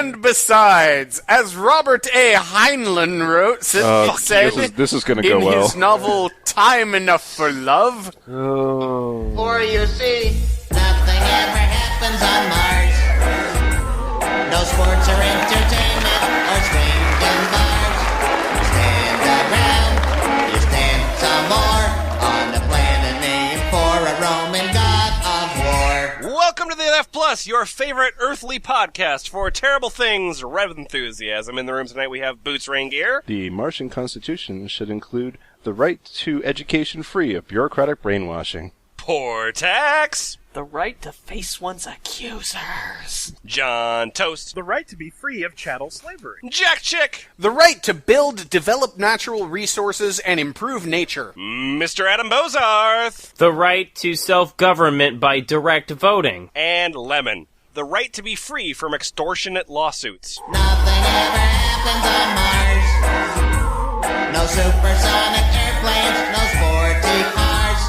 And besides, as Robert A. Heinlein wrote, said this is going to go in well. his novel Time Enough for Love. Oh. For you see, nothing ever happens on Mars. No sports or entertainment or swings and bars. You stand around, you stand some more on the planet named for a Roman god of war. Welcome to the NF Plus, your favorite earthly podcast for terrible things, rev enthusiasm. In the room tonight we have Boots Rain Gear. The Martian Constitution should include the right to education free of bureaucratic brainwashing. Portax. The right to face one's accusers. John Toast. The right to be free of chattel slavery. Jack Chick. The right to build, develop natural resources, and improve nature. Mr. Adam Bozarth. The right to self-government by direct voting. And Lemon. The right to be free from extortionate lawsuits. Nothing ever happens on Mars. No supersonic airplanes, no sporty cars.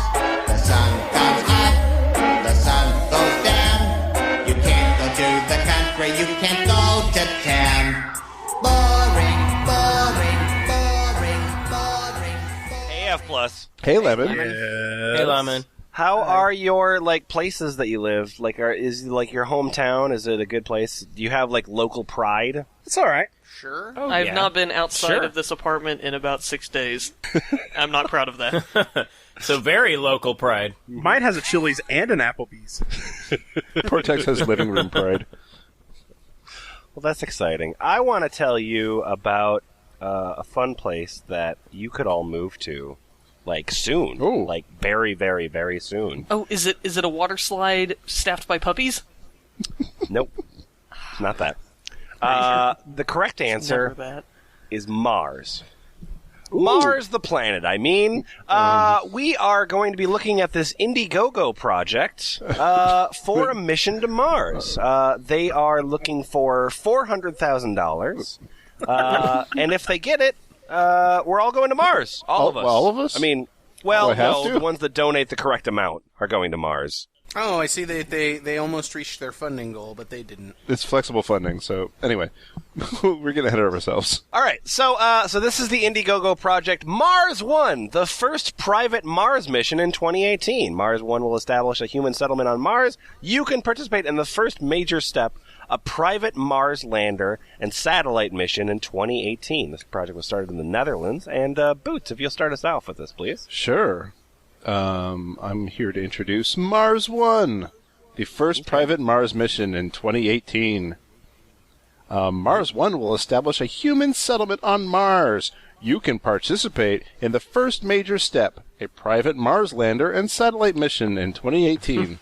The sun comes up, the sun goes down. You can't go to the country, you can't go to town. Boring, boring, boring, boring, boring. AF Plus. Hey, Lemon. Hey, Lemon. How are your places that you live? Is your hometown? Is it a good place? Do you have local pride? It's all right. Sure. Oh, I've not been outside Sure. of this apartment in about 6 days. I'm not proud of that. So very local pride. Mine has a Chili's and an Applebee's. Portax has living room pride. Well, that's exciting. I want to tell you about a fun place that you could all move to, soon. Ooh. Very, very, very soon. Oh, is it a water slide staffed by puppies? Nope. Not that. The correct Never answer that. is Mars. Mars, the planet, I mean. We are going to be looking at this Indiegogo project for a mission to Mars. They are looking for $400,000. And if they get it, we're all going to Mars. All of us. All of us? I mean, Do I have no, to? the ones that donate the correct amount are going to Mars. Oh, I see. They almost reached their funding goal, but they didn't. It's flexible funding, so anyway, we're getting ahead of ourselves. All right, so this is the Indiegogo project Mars 1, the first private Mars mission in 2018. Mars 1 will establish a human settlement on Mars. You can participate in the first major step, a private Mars lander and satellite mission in 2018. This project was started in the Netherlands. And Boots, if you'll start us off with this, please. Sure. I'm here to introduce Mars 1, the first private Mars mission in 2018. Mars 1 will establish a human settlement on Mars. You can participate in the first major step, a private Mars lander and satellite mission in 2018.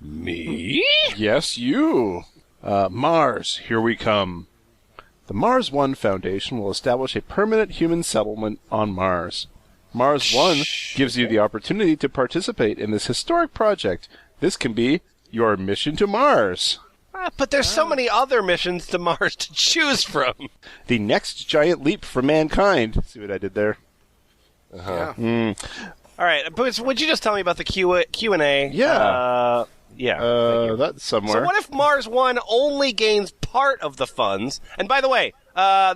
Me? Yes, you. Mars, here we come. The Mars 1 Foundation will establish a permanent human settlement on Mars. Mars 1 gives you the opportunity to participate in this historic project. This can be your mission to Mars. But there's so many other missions to Mars to choose from. The next giant leap for mankind. See what I did there? Yeah. All right, Boots, would you just tell me about the Q&A? Yeah. Yeah. That's somewhere. So what if Mars 1 only gains part of the funds? And by the way,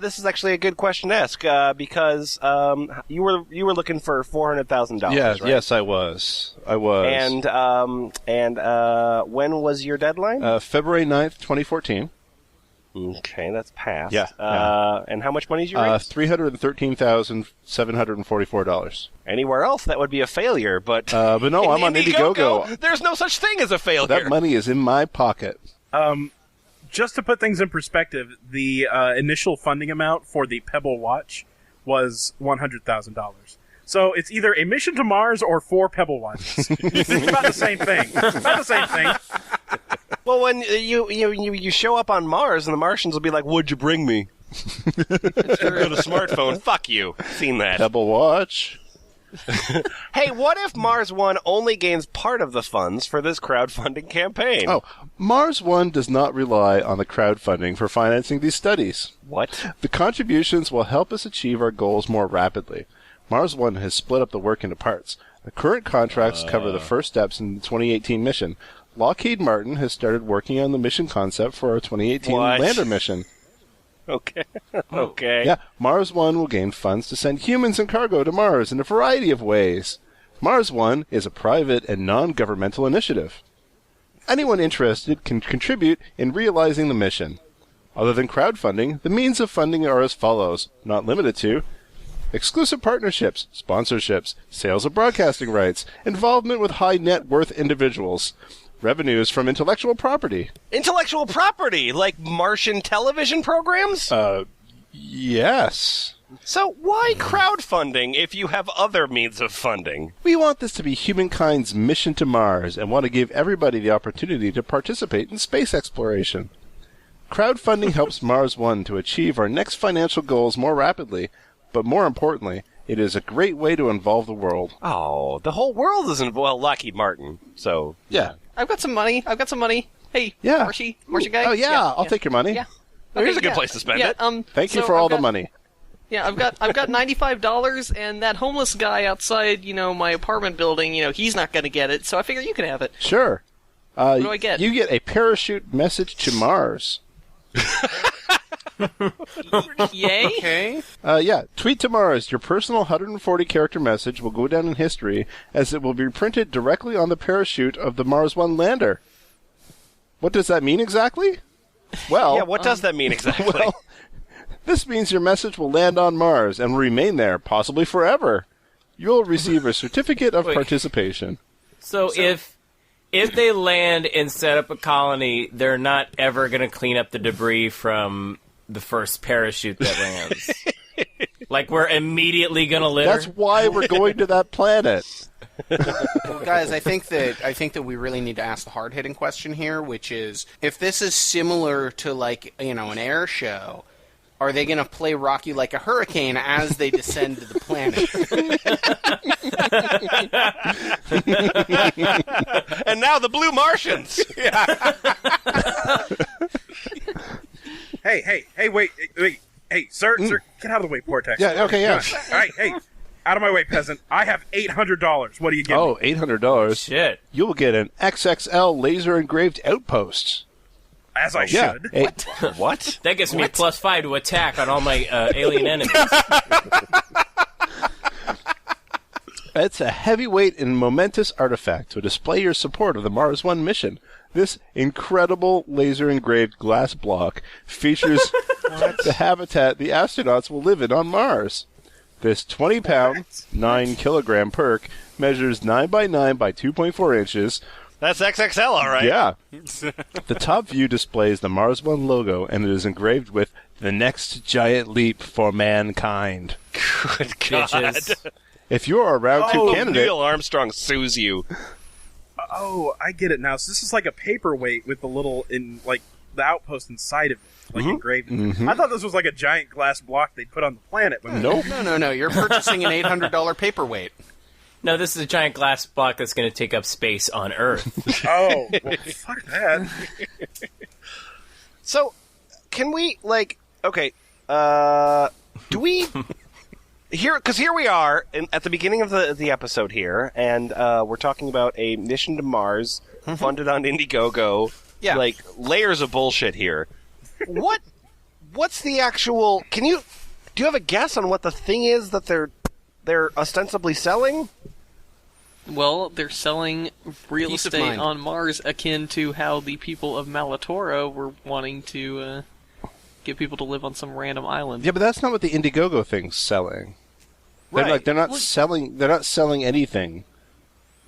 this is actually a good question to ask because you were looking for $400,000. Yeah, right? yes, I was. And when was your deadline? February 9th, 2014. Okay, that's passed. Yeah. And how much money did you raise? $313,744. Anywhere else, that would be a failure. But no, I'm on Indiegogo. There's no such thing as a failure. That money is in my pocket. Just to put things in perspective, the initial funding amount for the Pebble watch was $100,000. So it's either a mission to Mars or 4 Pebble watches. It's about the same thing. About the same thing. Well, when you show up on Mars and the Martians will be like, "What'd you bring me?" I've got a smartphone. Fuck you. Seen that. Pebble watch. Hey, what if Mars 1 only gains part of the funds for this crowdfunding campaign? Oh, Mars 1 does not rely on the crowdfunding for financing these studies. What? The contributions will help us achieve our goals more rapidly. Mars 1 has split up the work into parts. The current contracts cover the first steps in the 2018 mission. Lockheed Martin has started working on the mission concept for our 2018 What? lander mission. Okay. Okay. Yeah, Mars One will gain funds to send humans and cargo to Mars in a variety of ways. Mars One is a private and non-governmental initiative. Anyone interested can contribute in realizing the mission. Other than crowdfunding, the means of funding are as follows, not limited to exclusive partnerships, sponsorships, sales of broadcasting rights, involvement with high net worth individuals, revenues from intellectual property. Intellectual property, like Martian television programs? Yes. So why crowdfunding if you have other means of funding? We want this to be humankind's mission to Mars and want to give everybody the opportunity to participate in space exploration. Crowdfunding helps Mars One to achieve our next financial goals more rapidly, but more importantly, it is a great way to involve the world. Oh, the whole world is involved. Well, Lockheed Martin, so... Yeah. I've got some money. Hey, Yeah. Marshy guy. Oh, yeah, I'll take your money. Yeah. Here's a good place to spend it. Thank you so for all I've the got- money. Yeah, I've got $95, and that homeless guy outside, my apartment building, he's not going to get it. So I figure you can have it. Sure. What do I get? You get a parachute message to Mars. Yay! Okay. Yeah, tweet to Mars. Your personal 140-character message will go down in history as it will be printed directly on the parachute of the Mars One lander. What does that mean exactly? Well, Yeah, what does that mean exactly? well, this means your message will land on Mars and will remain there, possibly forever. You'll receive a certificate of Wait. participation. So if they land and set up a colony, they're not ever going to clean up the debris from the first parachute that lands. Like we're immediately going to litter. That's why we're going to that planet. Well, guys, I think that we really need to ask the hard-hitting question here, which is, if this is similar to, like, an air show, are they going to play Rock You Like a Hurricane as they descend to the planet? And now the Blue Martians! Hey, wait. Hey, sir, get out of the way, Portex. Yeah, okay, yeah. All right, hey, out of my way, peasant. I have $800. What do you give me? Oh, $800. Shit. You will get an XXL laser-engraved outpost. As I Yeah. should. What? That gives me +5 to attack on all my alien enemies. It's a heavyweight and momentous artifact to display your support of the Mars One mission. This incredible laser-engraved glass block features the habitat the astronauts will live in on Mars. This 20-pound, 9-kilogram perk measures 9 by 9 by 2.4 inches. That's XXL, all right. Yeah. The top view displays the Mars One logo, and it is engraved with the next giant leap for mankind. Good God. Bitches. If you are a round two candidate, Neil Armstrong sues you. Oh, I get it now. So this is like a paperweight with the little, the outpost inside of it, like engraved. I thought this was like a giant glass block they'd put on the planet. But nope. No. You're purchasing an $800 paperweight. No, this is a giant glass block that's going to take up space on Earth. Oh, well, fuck that. So, can we, do we... Because here we are at the beginning of the episode here, and we're talking about a mission to Mars funded on Indiegogo. Yeah. Like, layers of bullshit here. What's the actual... Do you have a guess on what the thing is that they're ostensibly selling? Well, they're selling real Peace of estate mind. on Mars, akin to how the people of Malatora were wanting to get people to live on some random island. Yeah, but that's not what the Indiegogo thing's selling. Right. They're not selling. They're not selling anything.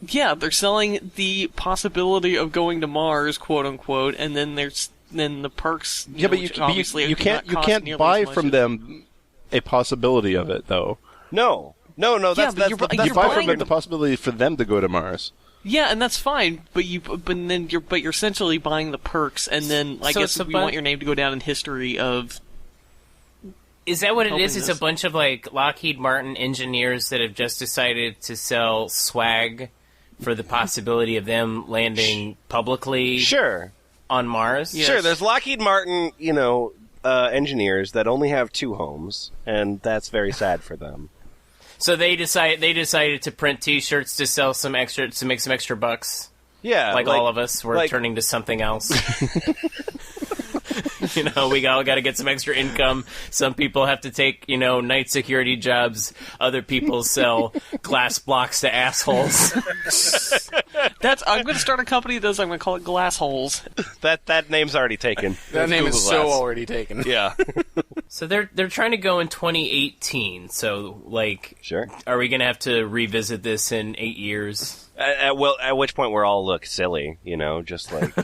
Yeah, they're selling the possibility of going to Mars, quote unquote, and then there's the perks. Yeah, but which you obviously you do can't not you cost can't nearly buy as much from as- them a possibility of it though. No, that's but you're You buy from buying them the possibility for them to go to Mars. Yeah, and that's fine, but you're essentially buying the perks, and then I So guess it's a we bu- want your name to go down in history of. Is that what it is? Helping It's this. a bunch of Lockheed Martin engineers that have just decided to sell swag for the possibility of them landing publicly Sure. on Mars. Yes. Sure, there's Lockheed Martin, engineers that only have 2 homes, and that's very sad for them. So they decided to print T-shirts to sell to make some extra bucks. Yeah, like all of us, we're turning to something else. We all got to get some extra income. Some people have to take, night security jobs. Other people sell glass blocks to assholes. I'm going to start a company that does. I'm going to call it Glass Holes. That name's already taken. That name is so already taken. Yeah. So they're trying to go in 2018. So sure. Are we going to have to revisit this in 8 years? At which point we're all look silly, just like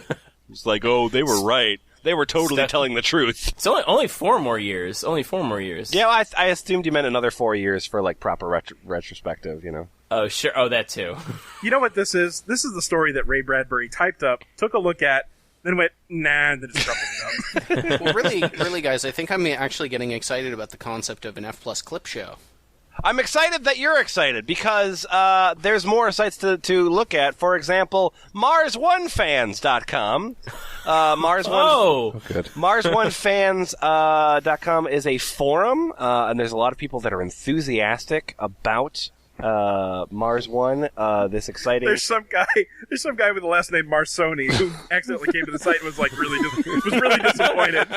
it's like, oh, they were right. They were totally telling the truth. It's only 4 more years. Only 4 more years. Yeah, well, I assumed you meant another 4 years for proper retrospective. Oh, sure. Oh, that too. You know what this is? This is the story that Ray Bradbury typed up, took a look at, then went, nah, and then just crumpled it up. Well, really, guys, I think I'm actually getting excited about the concept of an F+ clip show. I'm excited that you're excited because there's more sites to look at. For example, Mars1fans.com. Mars1fans.com is a forum, and there's a lot of people that are enthusiastic about Mars One. This exciting. There's some guy with the last name Marsoni who accidentally came to the site and was really disappointed.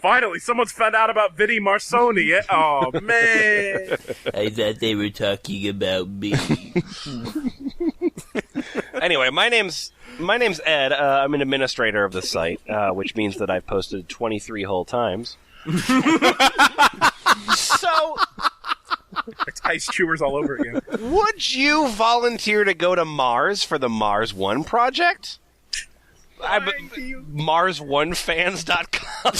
Finally, someone's found out about Vinny Marsoni. Oh man! I thought they were talking about me. Anyway, my name's Ed. I'm an administrator of the site, which means that I've posted 23 whole times. So. It's ice chewers all over again. Would you volunteer to go to Mars for the Mars One project? Mars1fans.com.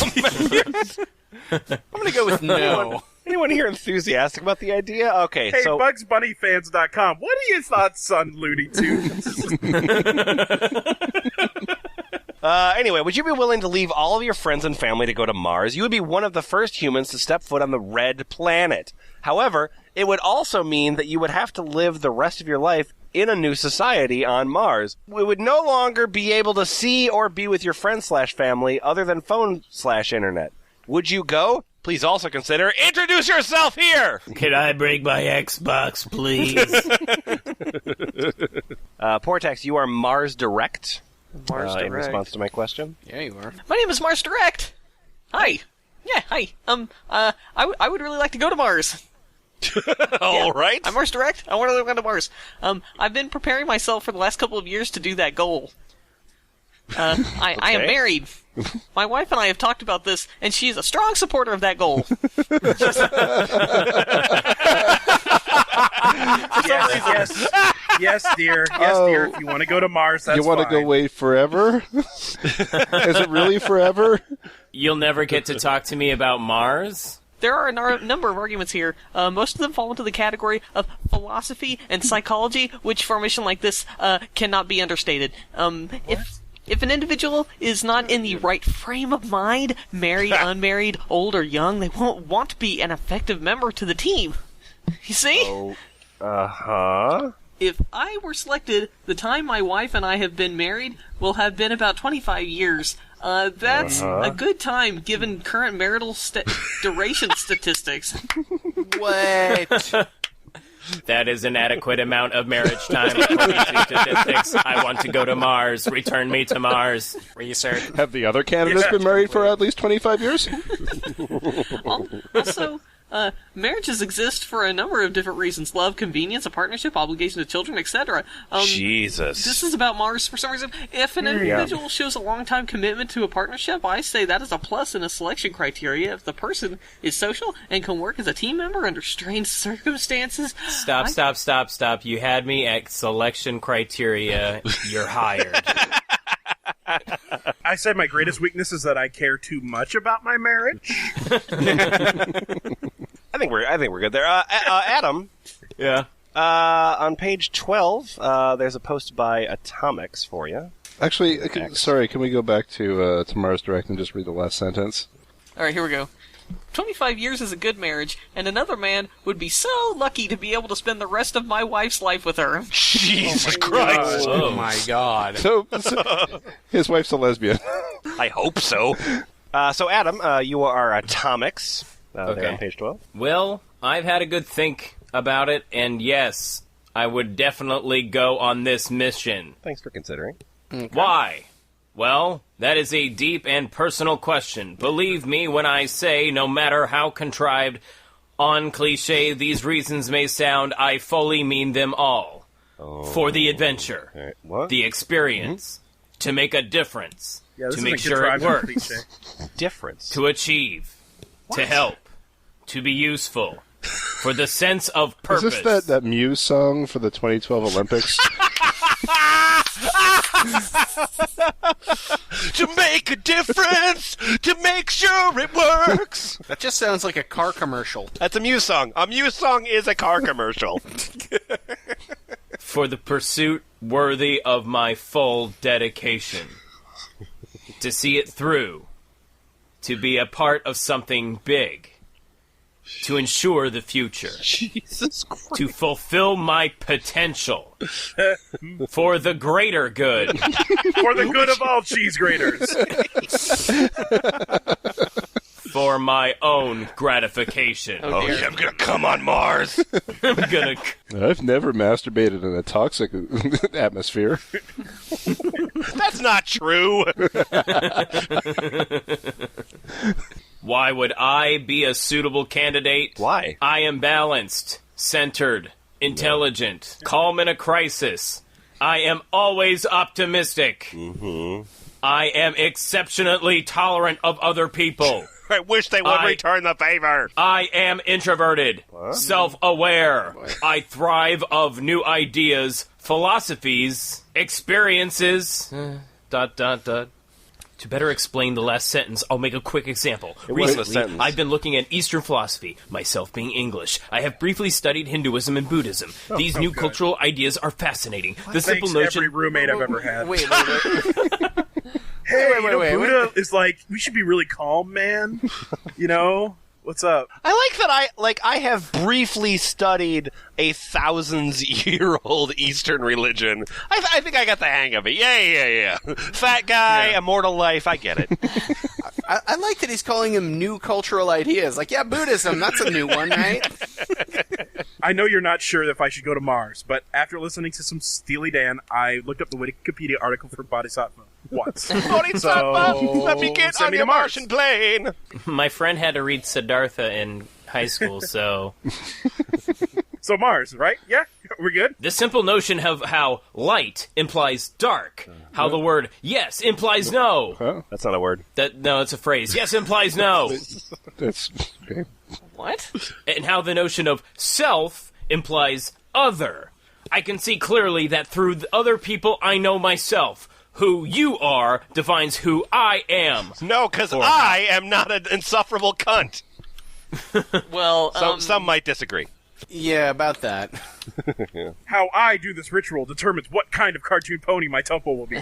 I'm going to go with no. Anyone here enthusiastic about the idea? Okay, hey, so BugsBunnyFans.com. What are your thoughts, son, Looney Tunes? Anyway, would you be willing to leave all of your friends and family to go to Mars? You would be one of the first humans to step foot on the red planet. However, it would also mean that you would have to live the rest of your life in a new society on Mars. We would no longer be able to see or be with your friends/family other than phone/internet. Would you go? Please also consider introduce yourself here! Can I bring my Xbox, please? Portax, you are Mars Direct. Mars Direct. In response to my question. Yeah, you are. My name is Mars Direct. Hi. Yeah, hi. I would really like to go to Mars. All right. I'm Mars Direct. I want to go to Mars. I've been preparing myself for the last couple of years to do that goal. I am married. My wife and I have talked about this, and she is a strong supporter of that goal. Yes, dear. Yes, dear. If you want to go to Mars, that's You want to go wait forever? Is it really forever? You'll never get to talk to me about Mars? There are a number of arguments here. Most of them fall into the category of philosophy and psychology, which for a mission like this cannot be understated. If an individual is not in the right frame of mind, married, unmarried, old, or young, they won't want to be an effective member to the team. You see? Oh, uh-huh. If I were selected, the time my wife and I have been married will have been about 25 years. That's a good time given current marital duration statistics. What? That is an adequate amount of marriage time according to statistics. I want to go to Mars. Return me to Mars. Research. Have the other candidates been married for at least 25 years? Also, marriages exist for a number of different reasons. Love, convenience, a partnership, obligation to children, etc. Jesus. This is about Mars for some reason. If an individual shows a long-time commitment to a partnership, I say that is a plus in a selection criteria. If the person is social and can work as a team member under strange circumstances... Stop. You had me at selection criteria. You're hired. I said my greatest weakness is that I care too much about my marriage. I think we're good there. Adam. Yeah. On page 12, there's a post by Atomics for you. Actually, sorry, can we go back to Mars Direct and just read the last sentence? All right, here we go. 25 years is a good marriage, and another man would be so lucky to be able to spend the rest of my wife's life with her. Jesus Christ. Oh my God. So his wife's a lesbian. I hope so. So Adam, you are Atomics. There on page 12. Well, I've had a good think about it, and yes, I would definitely go on this mission. Thanks for considering. Okay. Why? Well, that is a deep and personal question. Believe me when I say, no matter how contrived, on cliche these reasons may sound, I fully mean them all. For the adventure, Right. What? the experience, to make a difference, Yeah, this to isn't make sure it contrived works, cliche. Difference. to achieve, to help, to be useful, for the sense of purpose. Is this that Muse song for the 2012 Olympics? To make a difference, to make sure it works. That just sounds like a car commercial. That's a Muse song. A Muse song is a car commercial. For the pursuit worthy of my full dedication. To see it through. To be a part of something big. To ensure the future. Jesus Christ. To fulfill my potential. For the greater good. For the good of all cheese graters. For my own gratification. Oh, yeah, I'm gonna come on Mars. I'm gonna... I've never masturbated in a toxic atmosphere. That's not true. Why would I be a suitable candidate? Why? I am balanced, centered, intelligent, calm in a crisis. I am always optimistic. Mm-hmm. I am exceptionally tolerant of other people. I wish they would return the favor. I am introverted, self-aware. I thrive of new ideas, philosophies, experiences... ... To better explain the last sentence, I'll make a quick example. It wasn't a Recently, sentence. I've been looking at Eastern philosophy, myself being English. I have briefly studied Hinduism and Buddhism. These new good. cultural ideas are fascinating. The simple Thanks, every notion... roommate I've ever had. Wait. Hey, wait. Buddha is like, we should be really calm, man. You know? What's up? I like that I have briefly studied a thousands-year-old Eastern religion. I think I got the hang of it. Yeah. Fat guy, immortal life, I get it. I like that he's calling him new cultural ideas. Like, yeah, Buddhism, that's a new one, right? I know you're not sure if I should go to Mars, but after listening to some Steely Dan, I looked up the Wikipedia article for Bodhisattva once. Bodhisattva, let me get send on me your to Mars. Martian plane. My friend had to read Siddhartha in high school, so... So Mars, right? Yeah? We're good? The simple notion of how light implies dark. How the word yes implies no. Huh? That's not a word. No, it's a phrase. Yes implies no. That's okay. What? And how the notion of self implies other. I can see clearly that through the other people I know myself. Who you are defines who I am. No, because I am not an insufferable cunt. Well, Some might disagree. Yeah, about that. How I do this ritual determines what kind of cartoon pony my temple will be.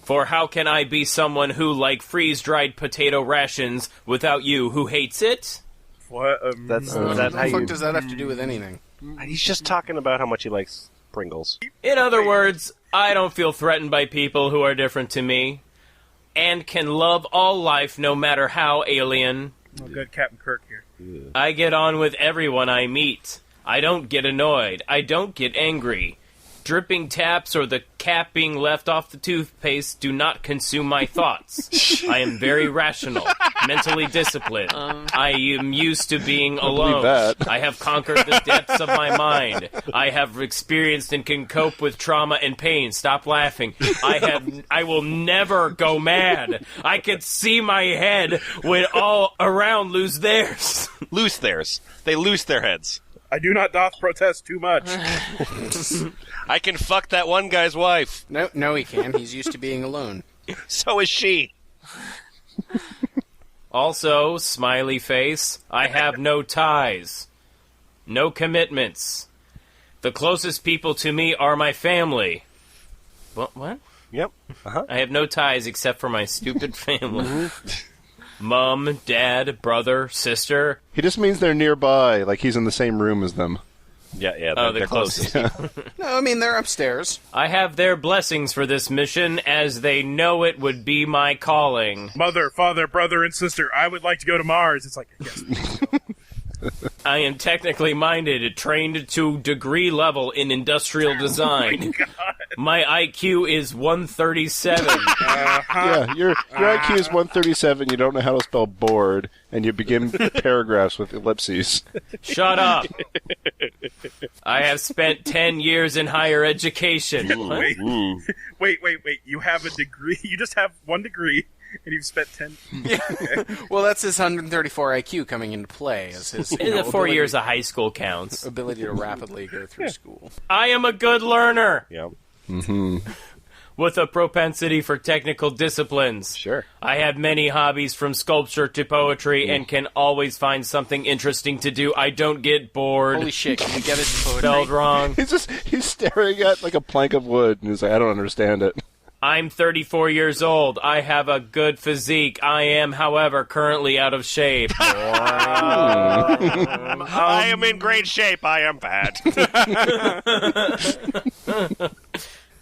For how can I be someone who, like freeze-dried potato rations, without you, who hates it? What? That's What how the fuck you... does that have to do with anything? He's just talking about how much he likes Pringles. In other words, I don't feel threatened by people who are different to me, and can love all life no matter how alien. Oh, good, Captain Kirk here. I get on with everyone I meet. I don't get annoyed. I don't get angry. Dripping taps or the cap being left off the toothpaste do not consume my thoughts. I am very rational, mentally disciplined. I am used to being alone. that. I have conquered the depths of my mind. I have experienced and can cope with trauma and pain. Stop laughing. I will never go mad. I can see my head when all around lose theirs. Loose theirs. They loose their heads. I do not doth protest too much. I can fuck that one guy's wife. No, he can't. He's used to being alone. So is she. Also, smiley face, I have no ties. No commitments. The closest people to me are my family. What? Yep. Uh-huh. I have no ties except for my stupid family. Mom, dad, brother, sister. He just means they're nearby, like he's in the same room as them. Yeah. Oh, They're the close. closest. No, I mean, they're upstairs. I have their blessings for this mission, as they know it would be my calling. Mother, father, brother, and sister, I would like to go to Mars. It's like, yes. I am technically minded, trained to degree level in industrial design. My IQ is 137. Yeah, your IQ is 137, you don't know how to spell bored, and you begin paragraphs with ellipses. Shut up. I have spent 10 years in higher education. Wait. You have a degree. You just have one degree, and you've spent 10. Okay. Well, that's his 134 IQ coming into play as his The 4 years of high school counts. ability to rapidly go through school. I am a good learner. Yep. With a propensity for technical disciplines. Sure. I have many hobbies from sculpture to poetry and can always find something interesting to do. I don't get bored. Holy shit, can we get his poetry? Spelled wrong. He's staring at like a plank of wood, and he's like, I don't understand it. I'm 34 years old. I have a good physique. I am, however, currently out of shape. I am in great shape. I am fat.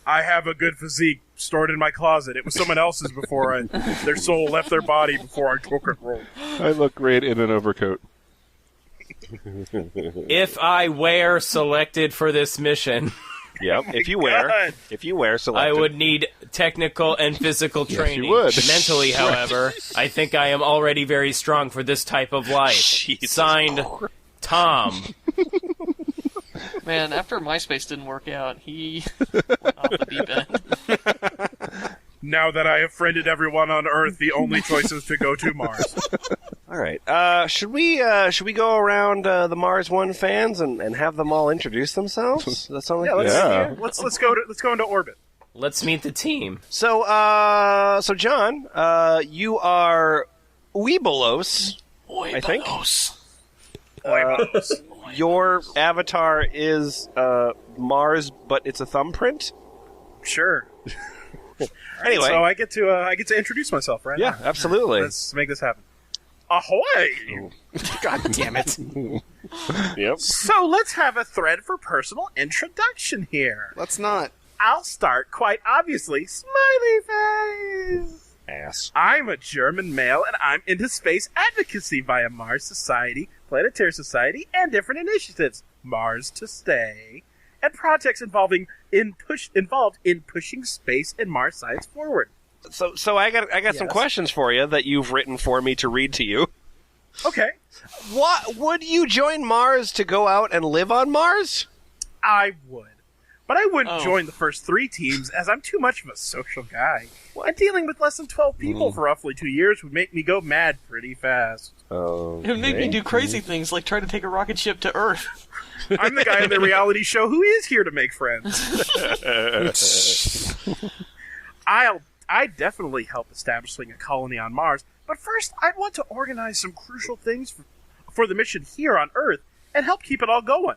I have a good physique stored in my closet. It was someone else's before their soul left their body before I took it roll. I look great in an overcoat. If I were selected for this mission, Yep. If you wear, select. I would need technical and physical training. you would. Mentally, however, I think I am already very strong for this type of life. Jesus Signed, Tom. Man, after MySpace didn't work out, he went off the deep end. Now that I have friended everyone on Earth, the only choice is to go to Mars. All right. Should we go around the Mars One fans and have them all introduce themselves? Does that sound like Let's go into orbit. Let's meet the team. So John, you are Weebelos, I think. Your avatar is Mars, but it's a thumbprint. Sure. Anyway, so I get to introduce myself, right? yeah, now. absolutely. Let's make this happen. Ahoy! God damn it. Yep. So let's have a thread for personal introduction here. Let's not. I'll start, quite obviously, smiley face. Ass. I'm a German male, and I'm into space advocacy via Mars Society, Planetary Society, and different initiatives. Mars to Stay, and projects involved in pushing space and Mars science forward. So I got some questions for you that you've written for me to read to you. Okay. What would you join Mars to go out and live on Mars? I would. But I wouldn't join the first 3 teams, as I'm too much of a social guy. And dealing with less than 12 people for roughly 2 years would make me go mad pretty fast. It would make me do crazy things, like try to take a rocket ship to Earth. I'm the guy in the reality show who is here to make friends. I'd definitely help establishing a colony on Mars, but first I'd want to organize some crucial things for the mission here on Earth and help keep it all going.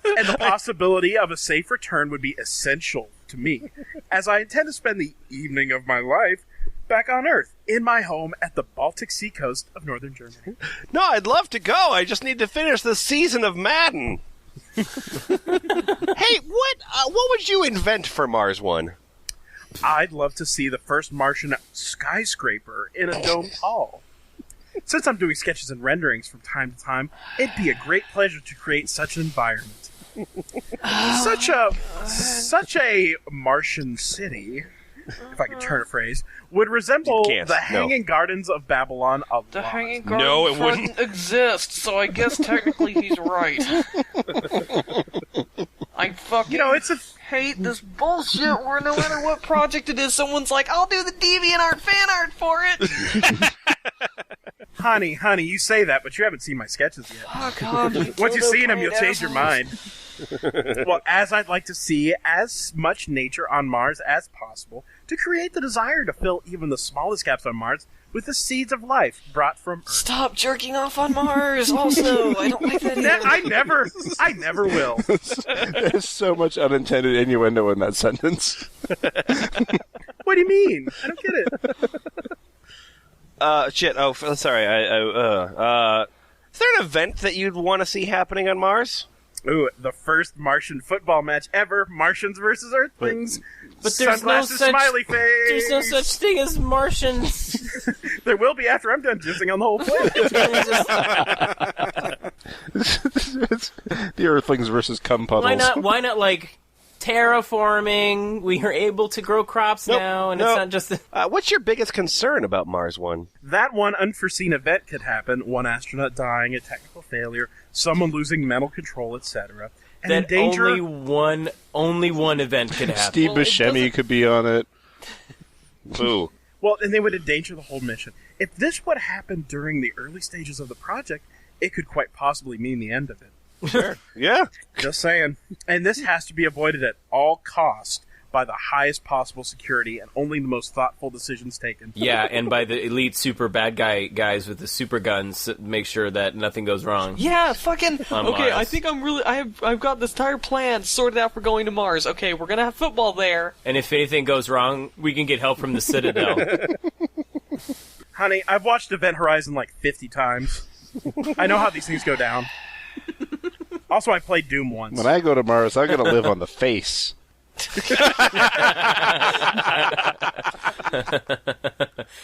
And the possibility of a safe return would be essential to me, as I intend to spend the evening of my life back on Earth, in my home at the Baltic Sea coast of northern Germany. No, I'd love to go. I just need to finish this season of Madden. Hey, what would you invent for Mars One? I'd love to see the first Martian skyscraper in a domed hall. Since I'm doing sketches and renderings from time to time, it'd be a great pleasure to create such an environment. Such a Martian city, if I could turn a phrase, would resemble the Hanging Gardens of Babylon a lot. The Hanging Gardens doesn't exist, so I guess technically he's right. I fucking hate this bullshit where no matter what project it is, someone's like, I'll do the DeviantArt fan art for it! Honey, you say that, but you haven't seen my sketches yet. Oh, God. Once you've seen them, you'll change your mind. Well, as I'd like to see as much nature on Mars as possible, to create the desire to fill even the smallest gaps on Mars with the seeds of life brought from Earth. Stop jerking off on Mars, also. I don't like that either. I never will. There's so much unintended innuendo in that sentence. What do you mean? I don't get it. Shit. Oh, sorry. Is there an event that you'd want to see happening on Mars? Ooh, the first Martian football match ever. Martians versus Earthlings. But there's no Sunglasses, such smiley face. there's no such thing as Martians. There will be after I'm done jizzing on the whole planet. The Earthlings versus cum puddles. Why not like terraforming? We are able to grow crops now, and it's not just. What's your biggest concern about Mars One? That one unforeseen event could happen. One astronaut dying, a technical failure, someone losing mental control, etc. And in That danger. only one event could happen. Steve Well, it Buscemi doesn't- could be on it. Boo. Well, and they would endanger the whole mission. If this would happen during the early stages of the project, it could quite possibly mean the end of it. Sure. Yeah. Just saying. And this has to be avoided at all cost by the highest possible security and only the most thoughtful decisions taken. Yeah, and by the elite super bad guys with the super guns, make sure that nothing goes wrong. Yeah, fucking. On Okay, Mars. I think I've got this entire plan sorted out for going to Mars. Okay, we're gonna have football there. And if anything goes wrong, we can get help from the Citadel. Honey, I've watched Event Horizon like 50 times. I know how these things go down. Also, I played Doom once. When I go to Mars, I'm going to live on the face.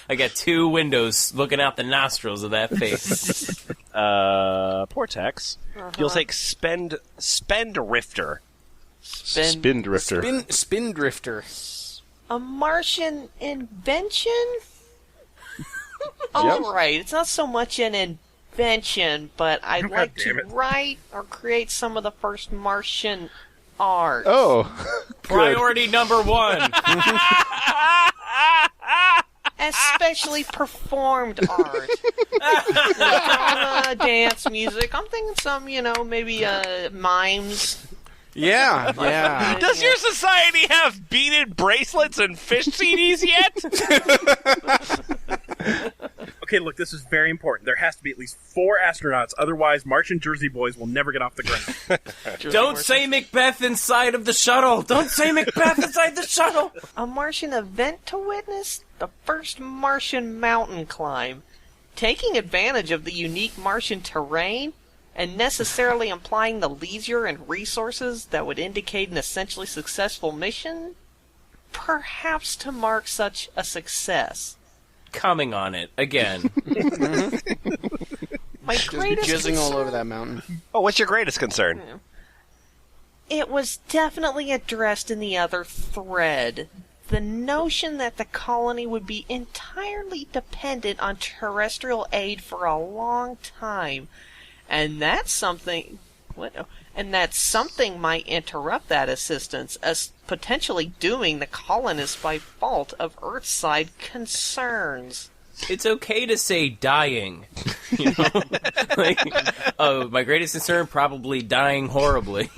I got 2 windows looking out the nostrils of that face. Portex. You'll take Spendrifter. Spindrifter. Spindrifter. A Martian invention? All right, it's not so much an invention, but I'd like damn to it. write or create some of the first Martian art. Oh, Priority number 1. Especially performed art. Drama, dance, music. I'm thinking some, maybe Yeah, mimes. yeah. Does your society have beaded bracelets and fish CDs yet? Okay, look, this is very important. There has to be at least 4 astronauts, otherwise Martian Jersey boys will never get off the ground. Don't say Macbeth inside of the shuttle. Don't say Macbeth inside the shuttle. A Martian event to witness? The first Martian mountain climb. Taking advantage of the unique Martian terrain and necessarily implying the leisure and resources that would indicate an essentially successful mission? Perhaps to mark such a success. Coming on it again. My Just be greatest jizzing all concern- over that mountain. Oh, what's your greatest concern? It was definitely addressed in the other thread. The notion that the colony would be entirely dependent on terrestrial aid for a long time, and that something might interrupt that assistance, as potentially dooming the colonists by fault of Earthside concerns. It's okay to say dying. My greatest concern, probably dying horribly.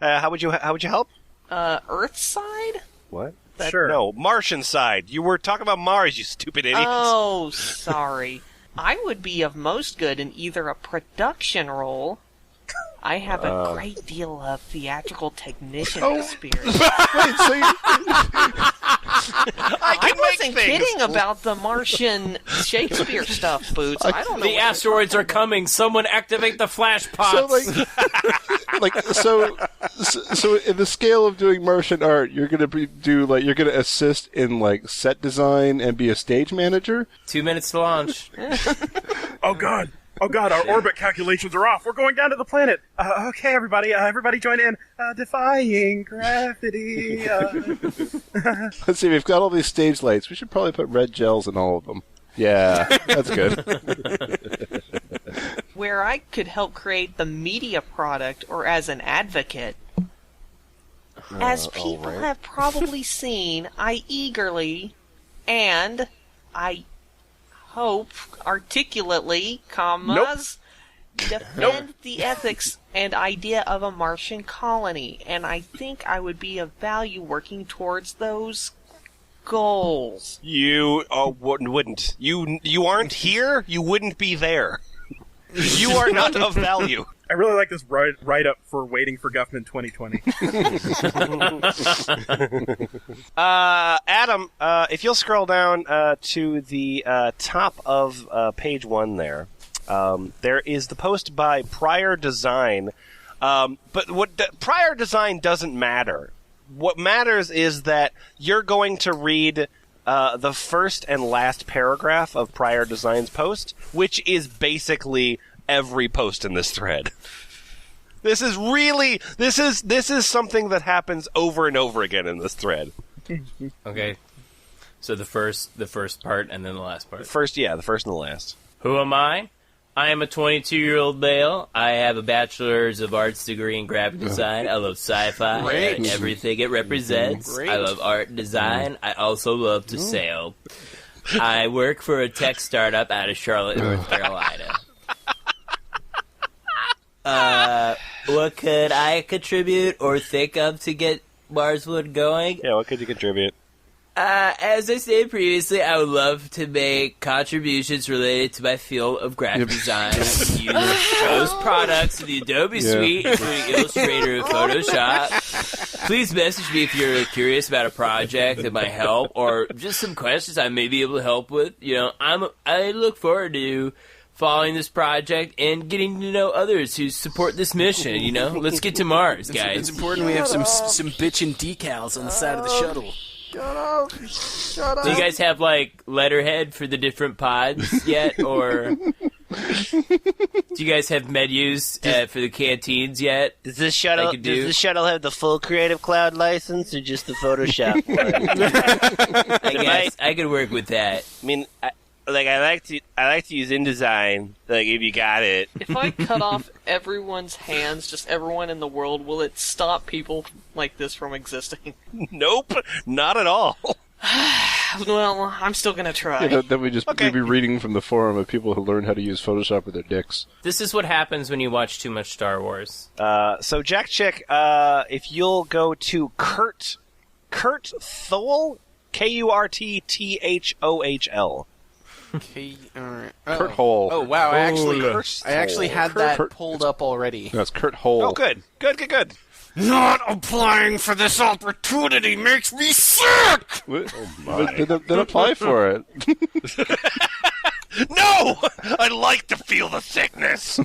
How would you help? Earthside? What? Sure. No, Martian side. You were talking about Mars, you stupid idiot. Oh, sorry. I would be of most good in either a production role. I have a great deal of theatrical technician experience. wait, so you... I wasn't kidding about the Martian Shakespeare stuff, Boots. I don't know. The asteroids are coming. Someone activate the flash So pots. so in the scale of doing Martian art, you're gonna you're gonna assist in set design and be a stage manager. 2 minutes to launch. Oh god, our orbit calculations are off. We're going down to the planet. Okay, everybody join in. Defying gravity. Let's see, we've got all these stage lights. We should probably put red gels in all of them. Yeah, that's good. Where I could help create the media product or as an advocate. As people have probably seen, I eagerly and I hope articulately, defend the ethics and idea of a Martian colony, and I think I would be of value working towards those goals. You wouldn't. You aren't here, you wouldn't be there. You are not of value. I really like this write-up for Waiting for Guffman 2020. Adam, if you'll scroll down to the top of page 1 there is the post by Prior Design But prior design doesn't matter. What matters is that you're going to read the first and last paragraph of prior design's post, which is basically every post in this thread. This is something that happens over and over again in this thread. Okay. So the first part and then the last part. The first and the last. Who am I? I am a 22-year-old male. I have a bachelor's of arts degree in graphic design. I love sci-fi and everything it represents. I love art and design. I also love to sail. I work for a tech startup out of Charlotte, North Carolina. What could I contribute or think of to get Marswood going? Yeah, what could you contribute? As I stated previously, I would love to make contributions related to my field of graphic design. Use those products in the Adobe Suite, including Illustrator and Photoshop. Please message me if you're curious about a project that might help, or just some questions I may be able to help with. I look forward to following this project and getting to know others who support this mission. Let's get to Mars, guys. It's important we have some bitchin' decals on the side of the shuttle. Shut up. Do you guys have, letterhead for the different pods yet, or do you guys have menus for the canteens yet? Does this shuttle have the full Creative Cloud license or just the Photoshop one? I guess I could work with that. I mean, I like to use InDesign. If you got it. If I cut off everyone's hands, just everyone in the world, will it stop people like this from existing? Nope, not at all. Well, I'm still gonna try. Yeah, then we'd be reading from the forum of people who learn how to use Photoshop with their dicks. This is what happens when you watch too much Star Wars. So Jack Chick, if you'll go to Kurt Thole, KURTTHOHL. Kurt Hole. Oh wow! I actually had that pulled up already. That's Kurt Hole. Oh, good. Not applying for this opportunity makes me sick. Then apply for it. No! I'd like to feel the sickness!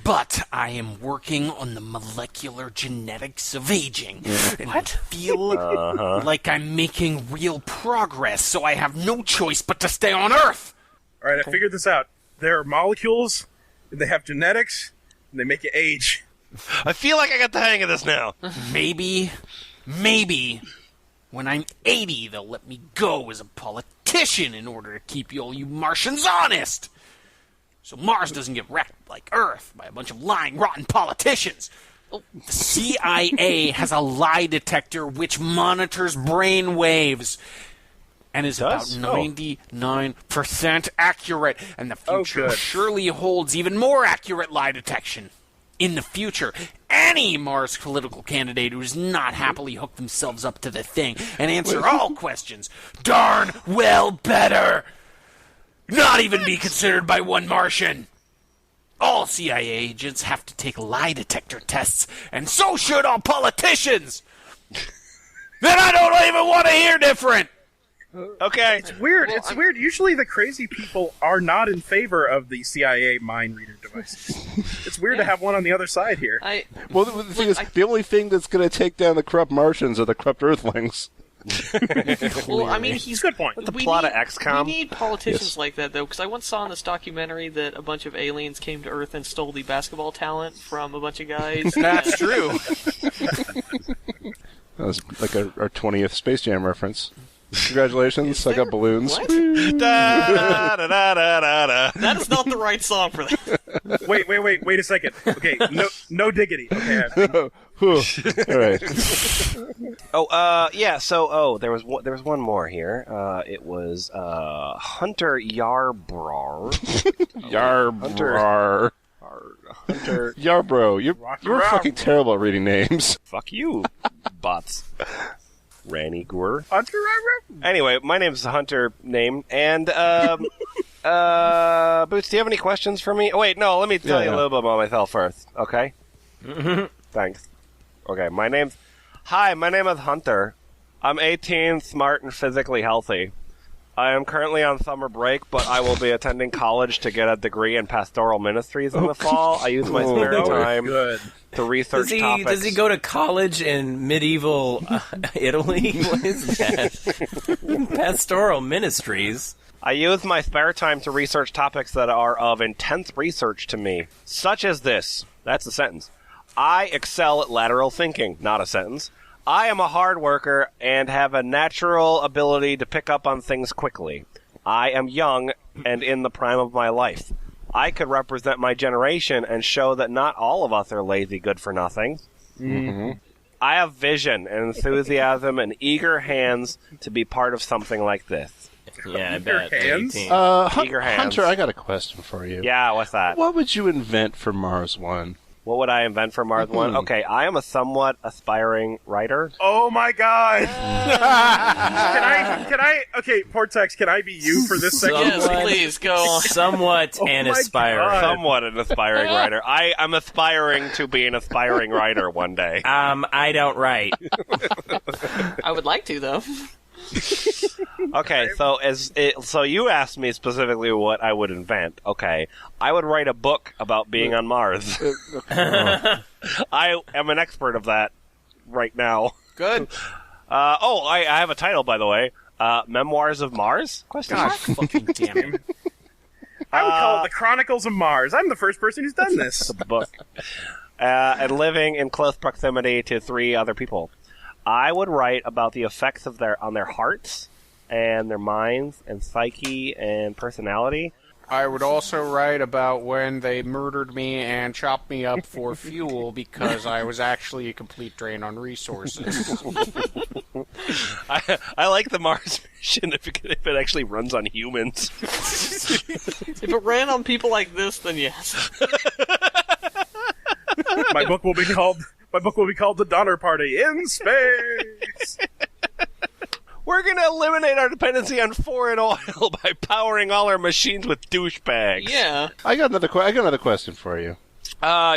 But I am working on the molecular genetics of aging. And I feel like I'm making real progress, so I have no choice but to stay on Earth! Alright, I figured this out. There are molecules, and they have genetics, and they make you age. I feel like I got the hang of this now. Maybe, when I'm 80, they'll let me go as a politician in order to keep all you Martians honest. So Mars doesn't get wrecked like Earth by a bunch of lying, rotten politicians. The CIA has a lie detector which monitors brain waves and is about 99% accurate, and the future surely holds even more accurate lie detection. In the future, any Mars political candidate who does not happily hook themselves up to the thing and answer all questions darn well better not even be considered by one Martian. All CIA agents have to take lie detector tests, and so should all politicians. Then I don't even want to hear different. Okay. It's weird. It's weird. Usually the crazy people are not in favor of the CIA mind reader devices. It's weird to have one on the other side here. Well, the thing is, the only thing that's going to take down the corrupt Martians are the corrupt Earthlings. Well, I mean, he's good point. The plot of XCOM. We need politicians like that, though, because I once saw in this documentary that a bunch of aliens came to Earth and stole the basketball talent from a bunch of guys. That's true. That was like our 20th Space Jam reference. Congratulations, I got balloons. What? Da, da, da, da, da, da. That is not the right song for that. Wait a second. Okay, no diggity. Okay. All right. There was one more here. It was Hunter Yarbrough. Yarbrough. Hunter Yarbrough. You're fucking terrible at reading names. Fuck you, bots. Ranny Gur. Hunter. Anyway, my name's Hunter name, and Boots, do you have any questions for me? Oh, wait, no, let me tell you a little bit about myself first, okay? Mm-hmm. Thanks. Okay, my name is Hunter. I'm 18, smart, and physically healthy. I am currently on summer break, but I will be attending college to get a degree in pastoral ministries in the fall. I use my spare time to research topics. Does he go to college in medieval Italy? What is that? Pastoral ministries. I use my spare time to research topics that are of intense research to me, such as this. That's a sentence. I excel at lateral thinking, not a sentence. I am a hard worker and have a natural ability to pick up on things quickly. I am young and in the prime of my life. I could represent my generation and show that not all of us are lazy good-for-nothing. Mm-hmm. I have vision and enthusiasm and eager hands to be part of something like this. Yeah, I bet. Eager hands. Hunter, I got a question for you. Yeah, what's that? What would you invent for Mars One? What would I invent for Mars One? Okay, I am a somewhat aspiring writer. Oh my god! Can I? Okay, Portex, can I be you for this segment? Yes, please go on. Somewhat an aspiring. Somewhat an aspiring writer. I'm aspiring to be an aspiring writer one day. I don't write. I would like to, though. Okay, so you asked me specifically what I would invent. Okay, I would write a book about being on Mars. I am an expert of that right now. Good. I have a title, by the way. Memoirs of Mars? God fucking damn it. I would call it The Chronicles of Mars. I'm the first person who's done this. The book. And living in close proximity to 3 other people. I would write about the effects of on their hearts and their minds and psyche and personality. I would also write about when they murdered me and chopped me up for fuel because I was actually a complete drain on resources. I like the Mars mission if it actually runs on humans. If it ran on people like this, then yes. My book will be called The Donner Party in Space. We're going to eliminate our dependency on foreign oil by powering all our machines with douchebags. Yeah. I got another question for you.